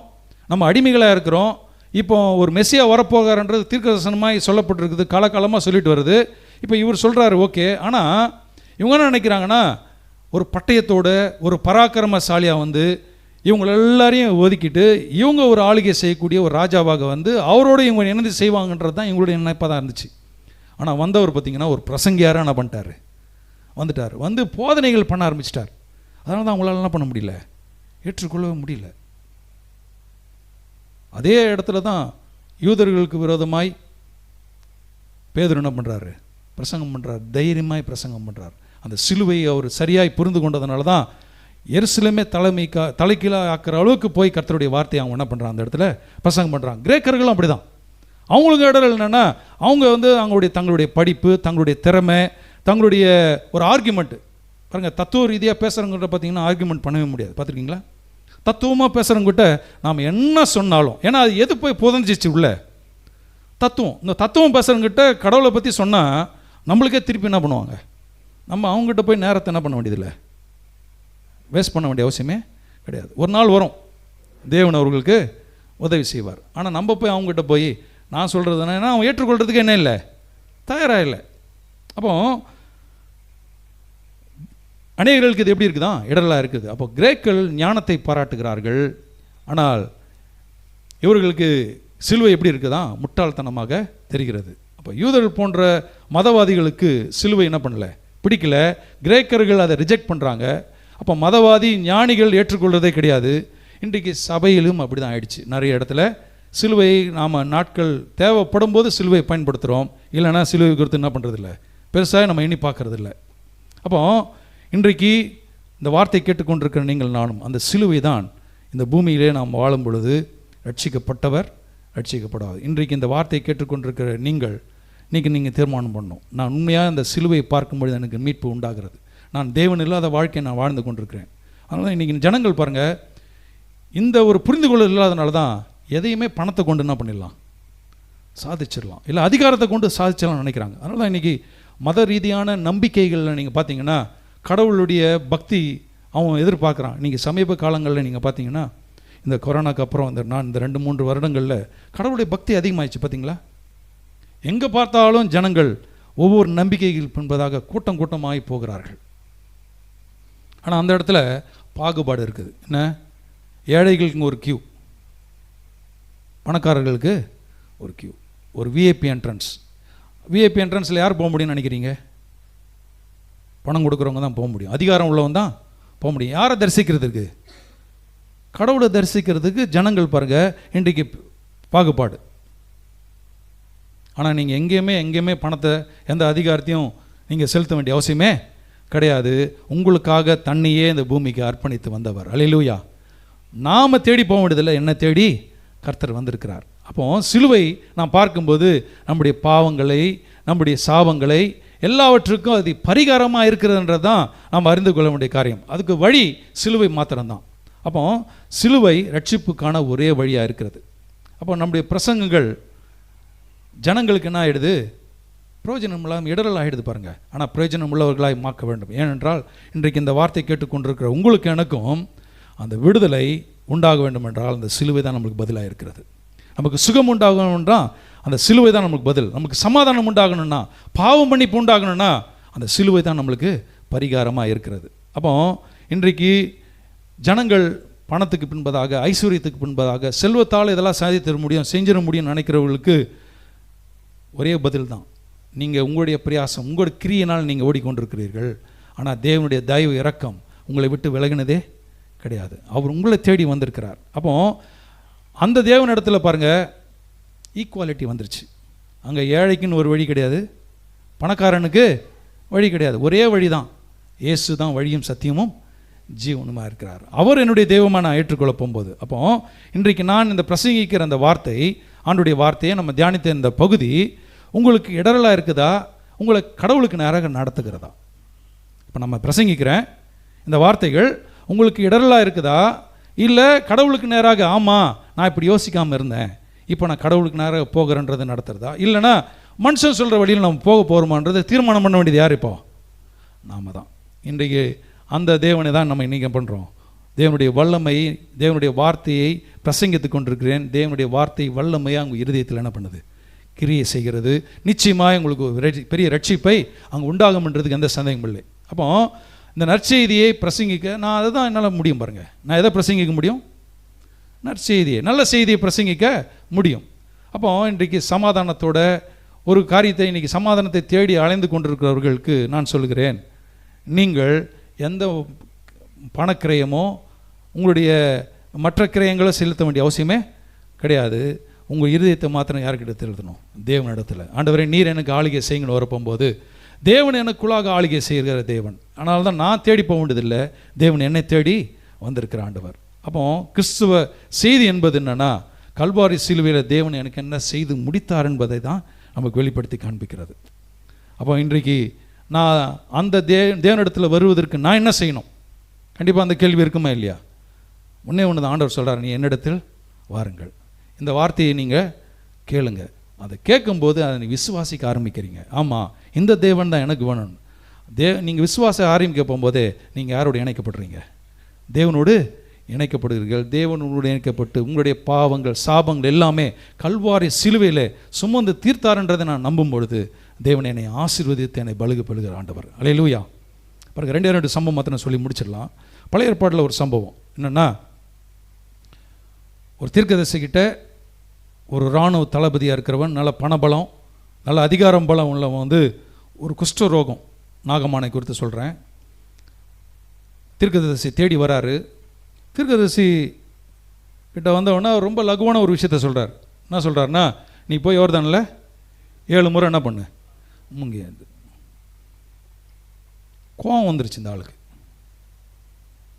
நம்ம அடிமைகளாக இருக்கிறோம், இப்போ ஒரு மெஸ்ஸியா வரப்போகிறாருன்றது தீர்க்கதரிசனமாய் சொல்லப்பட்டிருக்குது, காலகாலமாக சொல்லிட்டு வருது. இப்போ இவர் சொல்கிறாரு ஓகே. ஆனால் இவங்க என்ன நினைக்கிறாங்கன்னா, ஒரு பட்டயத்தோட ஒரு பராக்கிரமசாலியாக வந்து இவங்க எல்லாரையும் ஒதுக்கிட்டு இவங்க ஒரு ஆளுகை செய்யக்கூடிய ஒரு ராஜாவாக வந்து அவரோட இவங்க என்னது செய்வாங்கன்றது தான் இவங்களுடைய நினைப்பாக தான் இருந்துச்சு. ஆனால் வந்தவர் பார்த்திங்கன்னா ஒரு பிரசங்கியாராக என்ன பண்ணிட்டார், வந்துட்டார், வந்து போதனைகள் பண்ண ஆரம்பிச்சிட்டார். அதனால தான் அவங்களால என்ன பண்ண முடியல, ஏற்றுக்கொள்ளவே முடியல. அதே இடத்துல தான் யூதர்களுக்கு விரோதமாய் பேதுரு என்ன பண்ணுறாரு, பிரசங்கம் பண்ணுறார், தைரியமாய் பிரசங்கம் பண்ணுறார். அந்த சிலுவையை அவர் சரியாய் புரிந்து கொண்டதுனால தான் எருசலேமே தலைக்கீழாக ஆக்கிற அளவுக்கு போய் கர்த்தருடைய வார்த்தையை அவங்க என்ன பண்ணுறாங்க, அந்த இடத்துல பிரசங்கம் பண்ணுறாங்க. கிரேக்கர்களும் அப்படி தான். அவங்களுக்கு இடர் என்னென்னா, அவங்க வந்து தங்களுடைய படிப்பு, தங்களுடைய திறமை, தங்களுடைய ஒரு ஆர்குமெண்ட்டு பாருங்கள். தத்துவ ரீதியாக பேசுகிறவங்ககிட்ட பார்த்தீங்கன்னா ஆர்குமெண்ட் பண்ணவே முடியாது. பார்த்துருக்கீங்களா? தத்துவமாக பேசுகிறவங்ககிட்ட நாம் என்ன சொன்னாலும், ஏன்னா அது எது போய் புதஞ்சிச்சு உள்ள தத்துவம். இந்த தத்துவம் பேசுகிறவங்ககிட்ட கடவுளை பற்றி சொன்னால் நம்மளுக்கே திருப்பி என்ன பண்ணுவாங்க, நம்ம அவங்ககிட்ட போய் நேரத்தை என்ன பண்ண வேண்டியதில்லை, வேஸ்ட் பண்ண வேண்டிய அவசியமே கிடையாது. ஒரு நாள் வரும் தேவன் அவர்களுக்கு உதவி செய்வார். ஆனால் நம்ம போய் அவங்ககிட்ட போய் நான் சொல்கிறது என்ன, அவன் ஏற்றுக்கொள்கிறதுக்கு என்ன இல்லை, தயாராக இல்லை. அப்போ அநேகர்களுக்கு இது எப்படி இருக்குதான், இடரலாக இருக்குது. அப்போ கிரேக்கர்கள் ஞானத்தை பாராட்டுகிறார்கள், ஆனால் இவர்களுக்கு சிலுவை எப்படி இருக்குதான், முட்டாள்தனமாக தெரிகிறது. அப்போ யூதர்கள் போன்ற மதவாதிகளுக்கு சிலுவை என்ன பண்ணல, பிடிக்கல. கிரேக்கர்கள் அதை ரிஜெக்ட் பண்ணுறாங்க. அப்போ மதவாதி ஞானிகள் ஏற்றுக்கொள்வதே கிடையாது. இன்றைக்கு சபையிலும் அப்படி தான் ஆயிடுச்சு. நிறைய இடத்துல சிலுவையை நாம் நாட்கள் தேவைப்படும் போது சிலுவை பயன்படுத்துகிறோம், இல்லைன்னா சிலுவை குறித்து என்ன பண்ணுறதில்ல, பெருசாக நம்ம எண்ணி பார்க்குறதில்ல. அப்போ இன்றைக்கு இந்த வார்த்தை கேட்டுக்கொண்டிருக்கிற நீங்கள் நானும் அந்த சிலுவை தான் இந்த பூமியிலே நாம் வாழும் பொழுது ரட்சிக்கப்பட்டவர், ரட்சிக்கப்படாது. இன்றைக்கு இந்த வார்த்தையை கேட்டுக்கொண்டிருக்கிற நீங்கள் தீர்மானம் பண்ணணும், நான் உண்மையாக இந்த சிலுவையை பார்க்கும்பொழுது எனக்கு மீட்பு உண்டாகிறது, நான் தேவன் இல்லாத வாழ்க்கையை நான் வாழ்ந்து கொண்டிருக்கிறேன். அதனால் இன்றைக்கி ஜனங்கள் பாருங்கள், இந்த ஒரு புரிந்து கொள்ள இல்லாதனால தான் எதையுமே பணத்தை கொண்டு என்ன பண்ணிடலாம், சாதிச்சிடலாம், இல்லை அதிகாரத்தை கொண்டு சாதிச்சிடலாம் நினைக்கிறாங்க. அதனால தான் இன்றைக்கி மத ரீதியான நம்பிக்கைகளில் நீங்கள் பார்த்தீங்கன்னா கடவுளுடைய பக்தி அவன் எதிர்பார்க்குறான். நீங்கள் சமீப காலங்களில் நீங்கள் பார்த்தீங்கன்னா இந்த கொரோனாக்கு அப்புறம் இந்த 2-3 வருடங்களில் கடவுளுடைய பக்தி அதிகமாகிடுச்சு. பார்த்தீங்களா, எங்கே பார்த்தாலும் ஜனங்கள் ஒவ்வொரு நம்பிக்கைகள் என்பதாக கூட்டம் கூட்டமாகி போகிறார்கள். ஆனால் அந்த இடத்துல பாகுபாடு இருக்குது. என்ன, ஏழைகளுக்கு ஒரு கியூ, பணக்காரர்களுக்கு ஒரு கியூ, ஒரு விஐபி என்ட்ரன்ஸ். விஐபி என்ட்ரன்ஸில் யார் போக முடியும்னு நினைக்கிறீங்க? பணம் கொடுக்குறவங்க தான் போக முடியும், அதிகாரம் உள்ளவங்க தான் போக முடியும். யாரை தரிசிக்கிறதுக்கு? கடவுளை தரிசிக்கிறதுக்கு ஜனங்கள் பாருங்கள் இன்றைக்கு பாகுபாடு. ஆனால் நீங்கள் எங்கேயுமே பணத்தை எந்த அதிகாரத்தையும் நீங்கள் செலுத்த வேண்டிய அவசியமே கிடையாது. உங்களுக்காக தன்னையே இந்த பூமிக்கு அர்ப்பணித்து வந்தவர். அல்லேலூயா. நாம் தேடி போக வேண்டியதில்லை, என்ன தேடி கர்த்தர் வந்திருக்கிறார். அப்போ சிலுவை நாம் பார்க்கும்போது நம்முடைய பாவங்களை, நம்முடைய சாபங்களை எல்லாவற்றுக்கும் அது பரிகாரமாக இருக்கிறதுன்றது தான் நாம் அறிந்து கொள்ள வேண்டிய காரியம். அதுக்கு வழி சிலுவை மாத்திரம்தான். அப்போ சிலுவை ரட்சிப்புக்கான ஒரே வழியாக இருக்கிறது. அப்போ நம்முடைய பிரசங்கங்கள் ஜனங்களுக்கு என்ன ஆகிடுது, பிரயோஜனம் இல்லாமல் இடரல் ஆகிடுது பாருங்கள். ஆனால் பிரயோஜனம் உள்ளவர்களாக மாற்ற வேண்டும். ஏனென்றால் இன்றைக்கு இந்த வார்த்தை கேட்டுக்கொண்டிருக்கிற உங்களுக்கு எனக்கும் அந்த விடுதலை உண்டாக வேண்டும் என்றால் அந்த சிலுவை தான் நம்மளுக்கு பதிலாக இருக்கிறது. நமக்கு சுகம் உண்டாகணும்னா அந்த சிலுவை தான் நமக்கு பதில். நமக்கு சமாதானம் உண்டாகணும்னா, பாவம் மன்னிப்பு உண்டாகணும்னா அந்த சிலுவை தான் நம்மளுக்கு பரிகாரமாக இருக்கிறது. அப்போ இன்றைக்கு ஜனங்கள் பணத்துக்கு பின்பதாக, ஐஸ்வர்யத்துக்கு பின்பதாக, செல்வத்தால் இதெல்லாம் சாதித்திட முடியும், செஞ்சிட முடியும்னு நினைக்கிறவர்களுக்கு ஒரே பதில் தான், நீங்கள் உங்களுடைய பிரயாசம், உங்களுடைய கிரியையினால் நீங்கள் ஓடிக்கொண்டிருக்கிறீர்கள். ஆனால் தேவனுடைய தயவு இரக்கம் உங்களை விட்டு விலகினதே கிடையாது. அவர் உங்களை தேடி வந்திருக்கிறார். அப்போ அந்த தேவன் இடத்துல பாருங்கள் ஈக்குவாலிட்டி வந்துருச்சு. அங்கே ஏழைக்குன்னு ஒரு வழி கிடையாது, பணக்காரனுக்கு வழி கிடையாது, ஒரே வழி தான். இயேசு தான் வழியும் சத்தியமும் ஜீவனுமாக இருக்கிறார். அவர் என்னுடைய தெய்வமாக நான் ஏற்றுக்கொள்ள போகும்போது, அப்போ இன்றைக்கு நான் இந்த பிரசங்கிக்கிற அந்த வார்த்தை, ஆண்டுடைய வார்த்தையை நம்ம தியானித்த இந்த பகுதி உங்களுக்கு இடரலாக இருக்குதா, உங்களை கடவுளுக்கு நேராக நடத்துகிறதா? இப்போ நம்ம பிரசங்கிக்கிறேன் இந்த வார்த்தைகள் உங்களுக்கு இடரலாக இருக்குதா, இல்லை கடவுளுக்கு நேராக ஆமாம் நான் இப்படி யோசிக்காமல் இருந்தேன், இப்போ நான் கடவுளுக்கு நேராக போகிறேன்றது நடத்துகிறதா, இல்லைனா மனுஷன் சொல்கிற வழியில் நம்ம போக போகிறோமான்றது தீர்மானம் பண்ண வேண்டியது யார்? இப்போ நாம் தான். இன்றைக்கு அந்த தேவனை தான் நம்ம இன்றைக்கி பண்ணுறோம். தேவனுடைய வல்லமை, தேவனுடைய வார்த்தையை பிரசங்கித்து கொண்டிருக்கிறேன். தேவனுடைய வார்த்தை வல்லமையாக உங்கள் இருதயத்தில் என்ன பண்ணுது, கிரியை செய்கிறது. நிச்சயமாக உங்களுக்கு ஒரு பெரிய ரட்சிப்பை அங்கே உண்டாகும்ன்றதுக்கு எந்த சந்தேகம் இல்லை. அப்போ இந்த நற்செய்தியை பிரசங்கிக்க நான் அதை தான் என்னால் முடியும். பாருங்கள், நான் எதை பிரசங்கிக்க முடியும்? நற்செய்தியை, நல்ல செய்தியை பிரசங்கிக்க முடியும். அப்போ இன்றைக்கு சமாதானத்தோட ஒரு காரியத்தை, இன்றைக்கி சமாதானத்தை தேடி அலைந்து கொண்டிருக்கிறவர்களுக்கு நான் சொல்கிறேன், நீங்கள் எந்த பணக்கிரயமோ உங்களுடைய மற்ற கிரயங்களோ செலுத்த வேண்டிய அவசியமே கிடையாது. உங்கள் இருதயத்தை மாத்திரம் யாருக்கிட்ட எழுதணும்? தேவனிடத்தில். ஆண்டவரே நீர் எனக்கு ஆளுகை செய்யுங்கன்னு வரப்போகும்போது தேவன் எனக்குள்ளாக ஆளுகை செய்கிற தேவன். அதனால தான் நான் தேடி போக வேண்டியதில்லை, தேவன் என்னை தேடி வந்திருக்கிற ஆண்டவர். அப்போ கிறிஸ்துவ செய்தி என்பது என்னென்னா, கல்வாரி சிலுவையில் தேவன் எனக்கு என்ன செய்து முடித்தார் என்பதை தான் நமக்கு வெளிப்படுத்தி காண்பிக்கிறது. அப்போ இன்றைக்கு நான் அந்த தேவனிடத்தில் வருவதற்கு நான் என்ன செய்யணும்? கண்டிப்பாக அந்த கேள்வி இருக்குமா இல்லையா? ஒன்றே ஒன்று தான் ஆண்டவர் சொல்கிறார், நீ என்னிடத்தில் வாருங்கள். இந்த வார்த்தையை நீங்கள் கேளுங்க. அதை கேட்கும்போது அதை நீ விசுவாசிக்க ஆரம்பிக்கிறீங்க. ஆமாம், இந்த தேவன் தான் எனக்கு வேணும். நீங்கள் விசுவாச ஆரம்பிக்க போகும்போதே நீங்கள் யாரோடு இணைக்கப்படுறீங்க? தேவனோடு இணைக்கப்படுகிறீர்கள். தேவனோடு இணைக்கப்பட்டு உங்களுடைய பாவங்கள், சாபங்கள் எல்லாமே கல்வாரி சிலுவையில் சுமந்து தீர்த்தார்ன்றதை நான் நம்பும் பொழுது தேவன் என்னை ஆசீர்வதித்து என்னை பலுகப்படுகிற ஆண்டவர். அல்லேலூயா. பாருங்க, 2 சம்பவம் மாத்திரம் சொல்லி முடிச்சிடலாம். பழைய ஏற்பாட்டில் ஒரு சம்பவம் என்னென்னா, ஒரு தீர்க்கதரிசிக்கிட்ட ஒரு இராணுவ தளபதியாக இருக்கிறவன், நல்ல பணபலம், நல்ல அதிகாரம் பலம் உள்ளவன் ஒரு குஷ்ட ரோகம், நாகமானை குறித்து சொல்கிறேன், தீர்க்கதரிசி தேடி வராரு. தீர்க்கதரிசி கிட்ட வந்தவொடனே ரொம்ப லகுவான ஒரு விஷயத்த சொல்கிறார். என்ன சொல்கிறாருன்னா, நீ போய் யோர்தானில் 7 முறை என்ன பண்ணு முங்கி. கோவம் வந்துருச்சு இந்த ஆளுக்கு.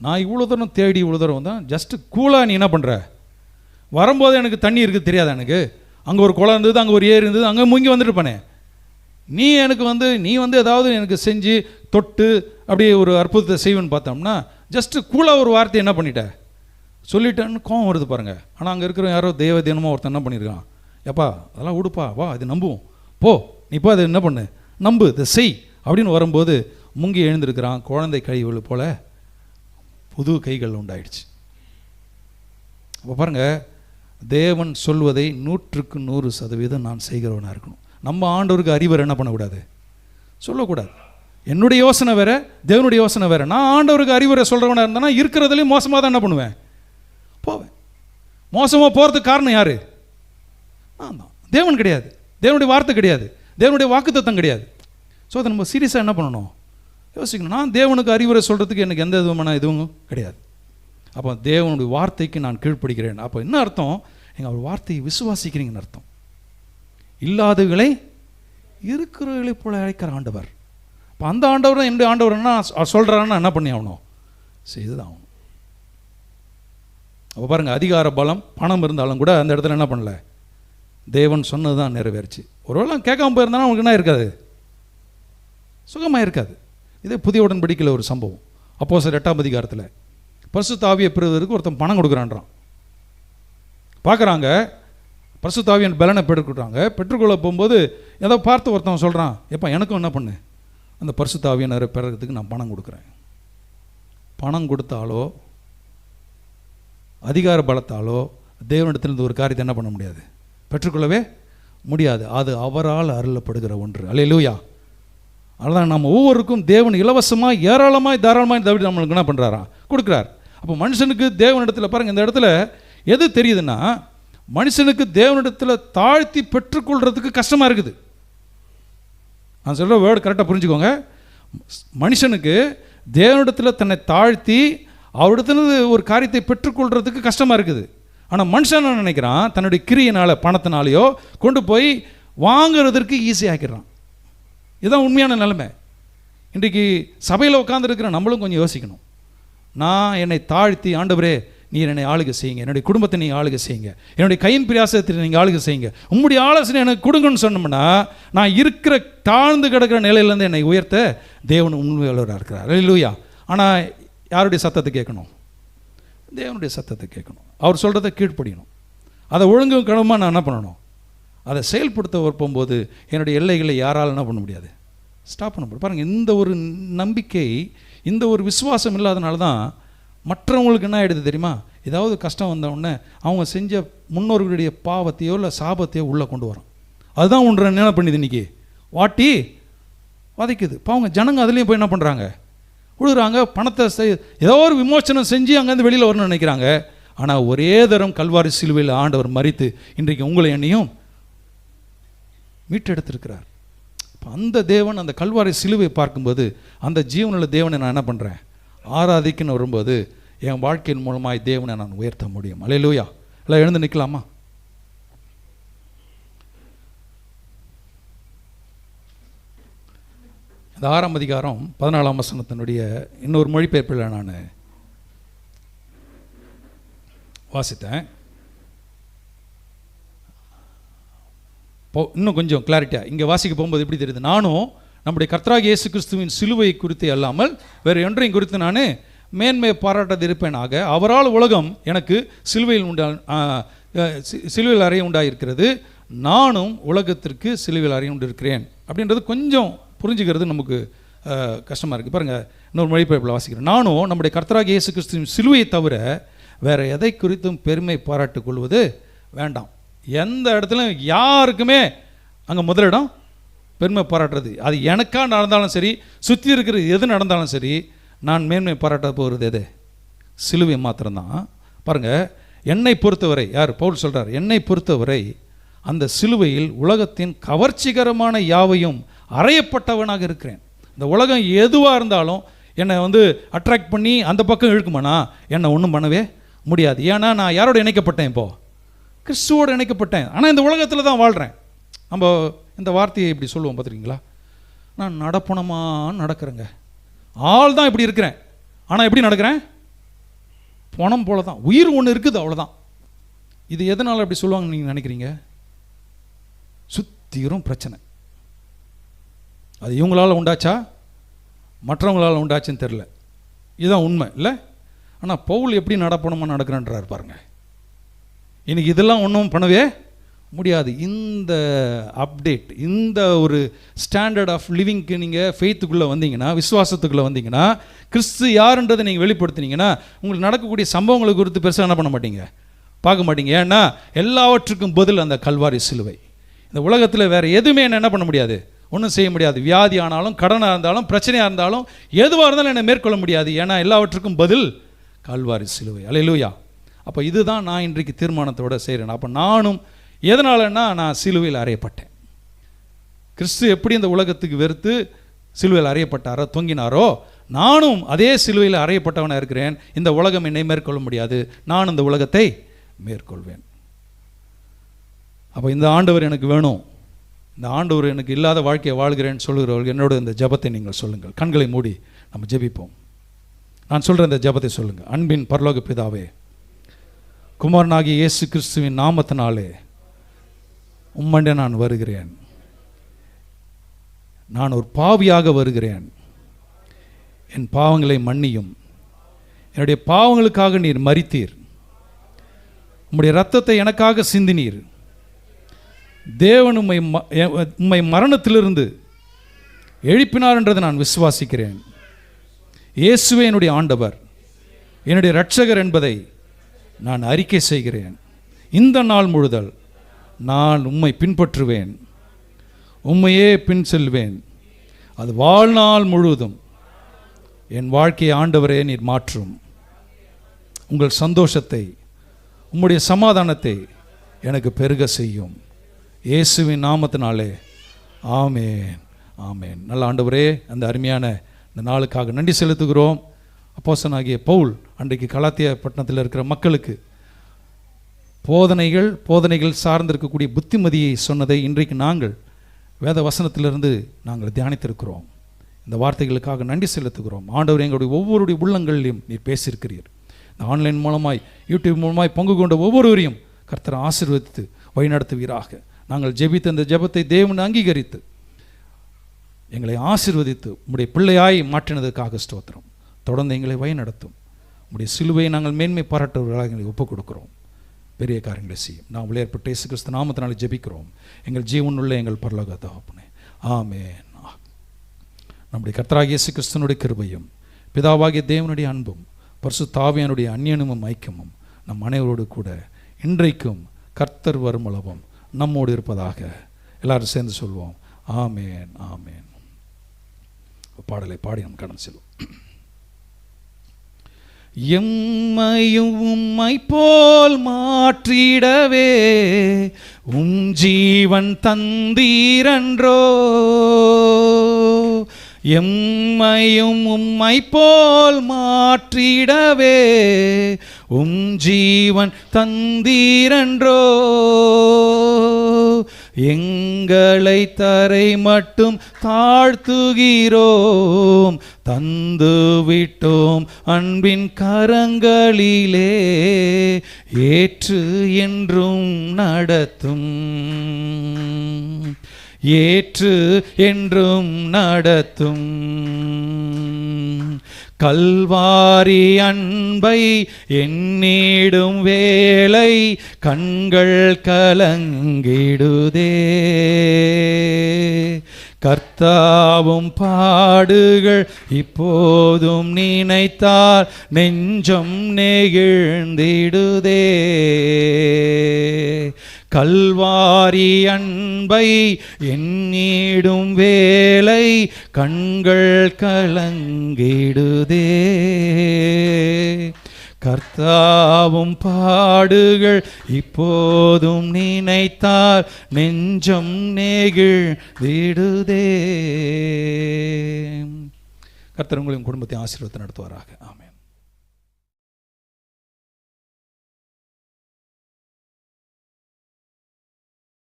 நான் இவ்வளோ தூரம் தேடி இவ்வளோ தூரம் வந்தேன், ஜஸ்ட்டு கூலாக நீ என்ன பண்ணுற வரும்போது எனக்கு தண்ணி இருக்குது தெரியாதா? எனக்கு அங்கே ஒரு குளம் இருந்தது, அங்கே ஒரு ஏரி இருந்தது, அங்கே முங்கி வந்துட்டுப்பானே. நீ எனக்கு நீ ஏதாவது எனக்கு செஞ்சு தொட்டு அப்படியே ஒரு அற்புதத்தை செய்வேன்னு பார்த்தோம்னா ஜஸ்ட்டு கூலாக ஒரு வார்த்தை என்ன பண்ணிட்ட சொல்லிட்டேன்னு கோவம் வருது பாருங்கள். ஆனால் அங்கே இருக்கிற யாரோ தினமும் ஒருத்தன் என்ன பண்ணியிருக்கான், எப்பா அதெல்லாம் விடுப்பா, வா இது நம்புவோம், போ நீப்போ அதை என்ன பண்ணு, நம்பு, இதை செய் அப்படின்னு வரும்போது முங்கி எழுந்திருக்கிறான். குழந்தை கழிவுகள் போல புது கைகள் உண்டாயிடுச்சு. அப்போ பாருங்கள், தேவன் சொல்வதை 100% நான் செய்கிறவனாக இருக்கணும். நம்ம ஆண்டவருக்கு அறிவுரை என்ன பண்ணக்கூடாது, சொல்லக்கூடாது. என்னுடைய யோசனை வேறு, தேவனுடைய யோசனை வேறு. நான் ஆண்டவருக்கு அறிவுரை சொல்கிறவனாக இருந்தேன்னா இருக்கிறதுலேயும் மோசமாக தான் என்ன பண்ணுவேன், போவேன். மோசமாக போகிறதுக்கு காரணம் யார்? நான் தான். தேவன் கிடையாது, தேவனுடைய வார்த்தை கிடையாது, தேவனுடைய வாக்குத்தத்தம் கிடையாது. ஸோ அதை நம்ம சீரியஸாக என்ன பண்ணணும், யோசிக்கணும். நான் தேவனுக்கு அறிவுரை சொல்கிறதுக்கு எனக்கு எந்த விதமான இதுவும் கிடையாது. அப்போ தேவனுடைய வார்த்தைக்கு நான் கீழ்ப்படுகிறேன். அப்போ என்ன அர்த்தம், நீங்கள் அவர் வார்த்தையை விசுவாசிக்கிறீங்கன்னு அர்த்தம். இல்லாதவர்களை இருக்கிறவர்களை போல அழைக்கிற ஆண்டவர். இப்போ அந்த ஆண்டவர் தான் என்னுடைய ஆண்டவர்னா சொல்கிறாருன்னா என்ன பண்ணி ஆகணும், செய்து தான் ஆகணும். அப்போ பாருங்கள், அதிகார பலம் பணம் இருந்தாலும் கூட அந்த இடத்துல என்ன பண்ணல, தேவன் சொன்னது தான் நிறைவேறிச்சு. ஒருவேளை கேட்காம போயிருந்தாலும் அவனுக்கு என்ன இருக்காது, சுகமாக இருக்காது. இதே புதிய உடன்படிக்கையில் ஒரு சம்பவம். அப்போஸ்தலர் 8ஆம் அதிகாரத்தில் பரிசுத்த ஆவியை பெறுவதற்கு ஒருத்தன் பணம் கொடுக்குறான்றான். பார்க்குறாங்க, பரிசுத்த ஆவியின் பலனை பெற்றுக்கிட்டாங்க. பெற்றுக்கொள்ள போகும்போது ஏதோ பார்த்து ஒருத்தன் சொல்கிறான், எப்போ எனக்கும் என்ன பண்ணு, அந்த பரிசுத்த ஆவியினரை பெறறதுக்கு நான் பணம் கொடுக்குறேன். பணம் கொடுத்தாலோ அதிகார பலத்தாலோ தேவனிடத்திலிருந்து ஒரு காரியத்தை என்ன பண்ண முடியாது, பெற்றுக்கொள்ளவே முடியாது. அது அவரால் அருளப்படுகிற ஒன்று. அல்லேலூயா. அதுதான் நம்ம ஒவ்வொருக்கும் தேவன் இலவசமாக ஏராளமாக தாராளமாக தவிர நம்மளுக்கு என்ன பண்ணுறாராம், கொடுக்குறார். அப்போ மனுஷனுக்கு தேவனிடத்தில் பாருங்கள், இந்த இடத்துல எது தெரியுதுன்னா, மனுஷனுக்கு தேவனிடத்தில் தாழ்த்தி பெற்றுக்கொள்கிறதுக்கு கஷ்டமாக இருக்குது. நான் சொல்கிற வேர்டு கரெக்டாக புரிஞ்சுக்கோங்க. மனுஷனுக்கு தேவனிடத்தில் தன்னை தாழ்த்தி அவரிடத்துல ஒரு காரியத்தை பெற்றுக்கொள்கிறதுக்கு கஷ்டமாக இருக்குது. ஆனால் மனுஷன் நினைக்கிறான், தன்னுடைய கிரியினால் பணத்தினாலேயோ கொண்டு போய் வாங்கிறதுக்கு ஈஸியாக்கிடுறான். இதுதான் உண்மையான நிலைமை. இன்றைக்கு சபையில் உட்காந்துருக்கிற நம்மளும் கொஞ்சம் யோசிக்கணும். நான் என்னை தாழ்த்தி, ஆண்டவரே நீர் என்னை ஆளுகை செய்யுங்க, என்னுடைய குடும்பத்தை நீங்கள் ஆளுகை செய்யுங்க, என்னுடைய கையின் பிரயாசத்தை நீங்கள் ஆளுகை செய்யுங்க, உங்களுடைய ஆலோசனை எனக்கு கொடுங்கன்னு சொன்னோம்னா, நான் இருக்கிற தாழ்ந்து கிடக்கிற நிலையிலேருந்து என்னை உயர்த்த தேவன் உண்மையாளராக இருக்கிறார். அல்லேலூயா. ஆனால் யாருடைய சத்தத்தை கேட்கணும், தேவனுடைய சத்தத்தை கேட்கணும். அவர் சொல்கிறத கீழ்ப்படியணும். அதை ஒழுங்கு கடமாக நான் என்ன பண்ணணும், அதை செயல்படுத்த போகும்போது என்னுடைய எல்லைகளை யாரால் என்ன பண்ண முடியாது, ஸ்டாப் பண்ண முடியும். பாருங்கள், இந்த ஒரு நம்பிக்கை, இந்த ஒரு விசுவாசம் இல்லாதனால தான் மற்றவங்களுக்கு என்ன ஆகிடுது தெரியுமா, ஏதாவது கஷ்டம் வந்தவுடனே அவங்க செஞ்ச முன்னோர்களுடைய பாவத்தையோ இல்லை சாபத்தையோ உள்ளே கொண்டு வரோம். அதுதான் ஒன்று என்ன பண்ணுது, இன்றைக்கி வாட்டி வதைக்குது. இப்போ அவங்க ஜனங்க அதுலேயும் போய் என்ன பண்ணுறாங்க, விழுகிறாங்க. பணத்தை ஏதோ ஒரு விமோசனம் செஞ்சு அங்கேருந்து வெளியில் வரணும்னு நினைக்கிறாங்க. ஆனால் ஒரே தரம் கல்வாரி சிலுவையில் ஆண்டவர் மரித்து இன்றைக்கு உங்களை என்னையும் மீட்டெடுத்திருக்கிறார். இப்போ அந்த தேவன், அந்த கல்வாரி சிலுவை பார்க்கும்போது அந்த ஜீவனுள்ள தேவனை நான் என்ன பண்ணுறேன், ஆராதிக்குன்னு வரும்போது என் வாழ்க்கையின் மூலமாய் தேவனை நான் உயர்த்த முடியும். அல்லேலூயா. எல்லாம் எழுந்து நிற்கலாமா? இந்த 6ஆம் அதிகாரம் 14ஆம் வசனத்தினுடைய இன்னொரு மொழிபெயர்ப்பில் நான் வாசித்தேன். இன்னும் கொஞ்சம் கிளாரிட்டியாக இங்கே வாசிக்க போகும்போது எப்படி தெரியுது, நானும் நம்முடைய கர்த்தராகிய இயேசு கிறிஸ்துவின் சிலுவை குறித்து அல்லாமல் வேறு ஒன்றையும் குறித்து நான் மேன்மை பாராட்டாது இருப்பேனாக. அவரால் உலகம் எனக்கு சிலுவையில் அறைய உண்டாயிருக்கிறது, நானும் உலகத்திற்கு சிலுவையில் அறைய உண்டிருக்கிறேன். அப்படின்றது கொஞ்சம் புரிஞ்சுக்கிறது நமக்கு கஷ்டமாக இருக்குது. பாருங்கள், இன்னொரு மொழிபெயர்ப்பில் வாசிக்கிறேன். நானும் நம்முடைய கர்த்தராகிய இயேசு கிறிஸ்துவின் சிலுவையை தவிர வேறு எதை குறித்தும் பெருமை பாராட்டு கொள்வது வேண்டாம். எந்த இடத்துலையும் யாருக்குமே அங்கே முதலிடம் பெருமை பாராட்டுறது, அது எனக்காக நடந்தாலும் சரி, சுற்றி இருக்கிற எது நடந்தாலும் சரி, நான் மேன்மை பாராட்ட போகிறது எது, சிலுவை மாத்திரம்தான். பாருங்கள், என்னை பொறுத்தவரை, யார் பவுல் சொல்கிறார், என்னை பொறுத்தவரை அந்த சிலுவையில் உலகத்தின் கவர்ச்சிகரமான யாவையும் அறையப்பட்டவனாக இருக்கிறேன். இந்த உலகம் எதுவாக இருந்தாலும் என்னை அட்ராக்ட் பண்ணி அந்த பக்கம் இழுக்குமானா என்னை ஒன்றும் பண்ணவே முடியாது. ஏன்னா நான் யாரோட இணைக்கப்பட்டேன், இப்போது கிறிஸ்துவோடு இணைக்கப்பட்டேன். ஆனால் இந்த உலகத்தில் தான் வாழ்கிறேன். நம்ம இந்த வார்த்தையை இப்படி சொல்லுவோம் பார்த்துருக்கீங்களா, நான் நடப்பணமாக நடக்கிறேங்க, ஆள் தான் இப்படி இருக்கிறேன், ஆனால் எப்படி நடக்கிறேன், பணம் போல தான். உயிர் ஒன்று இருக்குது, அவ்வளோதான். இது எதனால் அப்படி சொல்லுவாங்கன்னு நீங்கள் நினைக்கிறீங்க? சுத்திரும் பிரச்சனை. அது இவங்களால் உண்டாச்சா மற்றவங்களால் உண்டாச்சுன்னு தெரில. இதுதான் உண்மை இல்லை? ஆனால் பவுல் எப்படி நடப்பணுமா நடக்கிறேன்றார் பாருங்க. இன்னைக்கு இதெல்லாம் ஒன்றும் பண்ணவே முடியாது. இந்த அப்டேட், இந்த ஒரு ஸ்டாண்டர்ட் ஆஃப் லிவிங்க்கு நீங்கள் ஃபெய்த்துக்குள்ளே வந்தீங்கன்னா, விசுவாசத்துக்குள்ளே வந்தீங்கன்னா, கிறிஸ்து யாருன்றதை நீங்கள் வெளிப்படுத்தினீங்கன்னா, உங்களுக்கு நடக்கக்கூடிய சம்பவங்களை குறித்து பெருசாக என்ன பண்ண மாட்டீங்க, பார்க்க மாட்டீங்க. ஏன்னா எல்லாவற்றுக்கும் பதில் அந்த கல்வாரி சிலுவை. இந்த உலகத்தில் வேறு எதுவுமே என்ன பண்ண முடியாது, ஒன்றும் செய்ய முடியாது. வியாதி ஆனாலும், கடனாக இருந்தாலும், பிரச்சனையாக இருந்தாலும், எதுவாக இருந்தாலும் என்னை மேற்கொள்ள முடியாது. ஏன்னா எல்லாவற்றுக்கும் பதில் கல்வாரி சிலுவை. அல்லேலூயா. அப்போ இதுதான் நான் இன்றைக்கு தீர்மானத்தோடு செய்கிறேன். அப்போ நானும் எதனாலன்னா, நான் சிலுவையில் அறையப்பட்டேன். கிறிஸ்து எப்படி இந்த உலகத்துக்கு வெறுத்து சிலுவையில் அறையப்பட்டாரோ, தொங்கினாரோ, நானும் அதே சிலுவையில் அறையப்பட்டவனாக இருக்கிறேன். இந்த உலகம் என்னை மேற்கொள்ள முடியாது, நான் இந்த உலகத்தை மேற்கொள்வேன். அப்போ இந்த ஆண்டவர் எனக்கு வேணும், இந்த ஆண்டவர் எனக்கு இல்லாத வாழ்க்கையை வாழ்கிறேன்னு சொல்லுகிறவர்கள் என்னோட இந்த ஜெபத்தை நீங்கள் சொல்லுங்கள். கண்களை மூடி நம்ம ஜெபிப்போம். நான் சொல்கிற இந்த ஜெபத்தை சொல்லுங்கள். அன்பின் பரலோக பிதாவே, குமாரனாகிய இயேசு கிறிஸ்துவின் நாமத்தினாலே உம்மண்டே நான் வருகிறேன். நான் ஒரு பாவியாக வருகிறேன். என் பாவங்களை மன்னியும். என்னுடைய பாவங்களுக்காக நீர் மரித்தீர். உம்முடைய இரத்தத்தை எனக்காக சிந்தினீர். தேவன் உம்மை மரணத்திலிருந்து எழுப்பினார் என்றதை நான் விசுவாசிக்கிறேன். இயேசுவே என்னுடைய ஆண்டவர், என்னுடைய இரட்சகர் என்பதை நான் அறிக்கை செய்கிறேன். இந்த நாள் முழுதல் நான் உம்மை பின்பற்றுவேன், உம்மையே பின் செல்வேன். அது வாழ்நாள் முழுவதும் என் வாழ்க்கையை ஆண்டவரே நீர் மாற்றும். உங்கள் சந்தோஷத்தை, உம்முடைய சமாதானத்தை எனக்கு பெருக செய்யும். இயேசுவின் நாமத்தினாலே ஆமேன், ஆமேன். நல்ல ஆண்டவரே, அந்த அருமையான இந்த நாளுக்காக நன்றி செலுத்துகிறோம். அப்போஸ்தலனாகிய பவுல் அன்றைக்கு கலாத்தியா பட்டணத்தில் இருக்கிற மக்களுக்கு போதனைகள் சார்ந்திருக்கக்கூடிய புத்திமதியை சொன்னதை இன்றைக்கு நாங்கள் வேத வசனத்திலிருந்து நாங்கள் தியானித்திருக்கிறோம். இந்த வார்த்தைகளுக்காக நன்றி செலுத்துகிறோம். ஆண்டவர் எங்களுடைய ஒவ்வொருடைய உள்ளங்களிலும் நீர் பேசியிருக்கிறீர். இந்த ஆன்லைன் மூலமாய், யூடியூப் மூலமாய் பங்கு கொண்ட ஒவ்வொருவரையும் கர்த்தர் ஆசீர்வதித்து வழிநடத்துவீராக. நாங்கள் ஜெபித்த இந்த ஜெபத்தை தேவன் அங்கீகரித்து எங்களை ஆசீர்வதித்து உம்முடைய பிள்ளையாய் மாற்றினதுக்காக ஸ்தோத்திரம். தொடர்ந்து எங்களை வழிநடத்தும். உம்முடைய சிலுவையை நாங்கள் மேன்மை பாராட்டுவர்களாக எங்களை ஒப்புக் கொடுக்கிறோம். பெரிய காரியங்களை செய்யும். நாம் விளையாட்டு இயேசு கிறிஸ்து நாமத்தினாலே ஜெபிக்கிறோம். எங்கள் ஜீவனுள்ள எங்கள் பரலோக தகப்பனே, ஆமென். நம்முடைய கர்த்தராகிய இயேசு கிறிஸ்துவினுடைய கிருபையும், பிதாவாகிய தேவனுடைய அன்பும், பரிசுத்த ஆவியானுடைய அந்நியனமும் ஐக்கியமும் நம் அனைவரோடு கூட இன்றைக்கும் கர்த்தர் வருமளவும் நம்மோடு இருப்பதாக. எல்லாரும் சேர்ந்து சொல்வோம், ஆமென், ஆமென். பாடலை பாடி நம் கடந்து செல்வோம். எம்மையும் உம்மை போல் மாற்றிடவே ஜீவன் தந்தீரன்றோ. எம்மையும் உம்மை போல் மாற்றிடவே ஜீவன் தந்தீரன்றோ. எங்களை தரை மட்டும் தாழ்த்துகிறோம், தந்து விட்டோம் அன்பின் கரங்களிலே. ஏற்று என்றும் நடத்தும், ஏற்று என்றும் நடத்தும். கல்வாரி அன்பை எண்ணிடும் வேளை கண்கள் கலங்கிடுதே. கர்த்தாவும் பாடுகள் இப்போதும் நினைத்தால் நெஞ்சம் நெகிழ்ந்திடுதே. கல்வாரி அன்பை எண்ணிடும் வேளை கண்கள் கலங்கிடுதே. கர்த்தாவும் பாடுகள் இப்போதும் நினைத்தால் நெஞ்சம் நெகிழ்ந்திடுதே. கர்த்தர் உங்களின் குடும்பத்தை ஆசீர்வாதத்தை நடத்துவாராக. ஆமென்.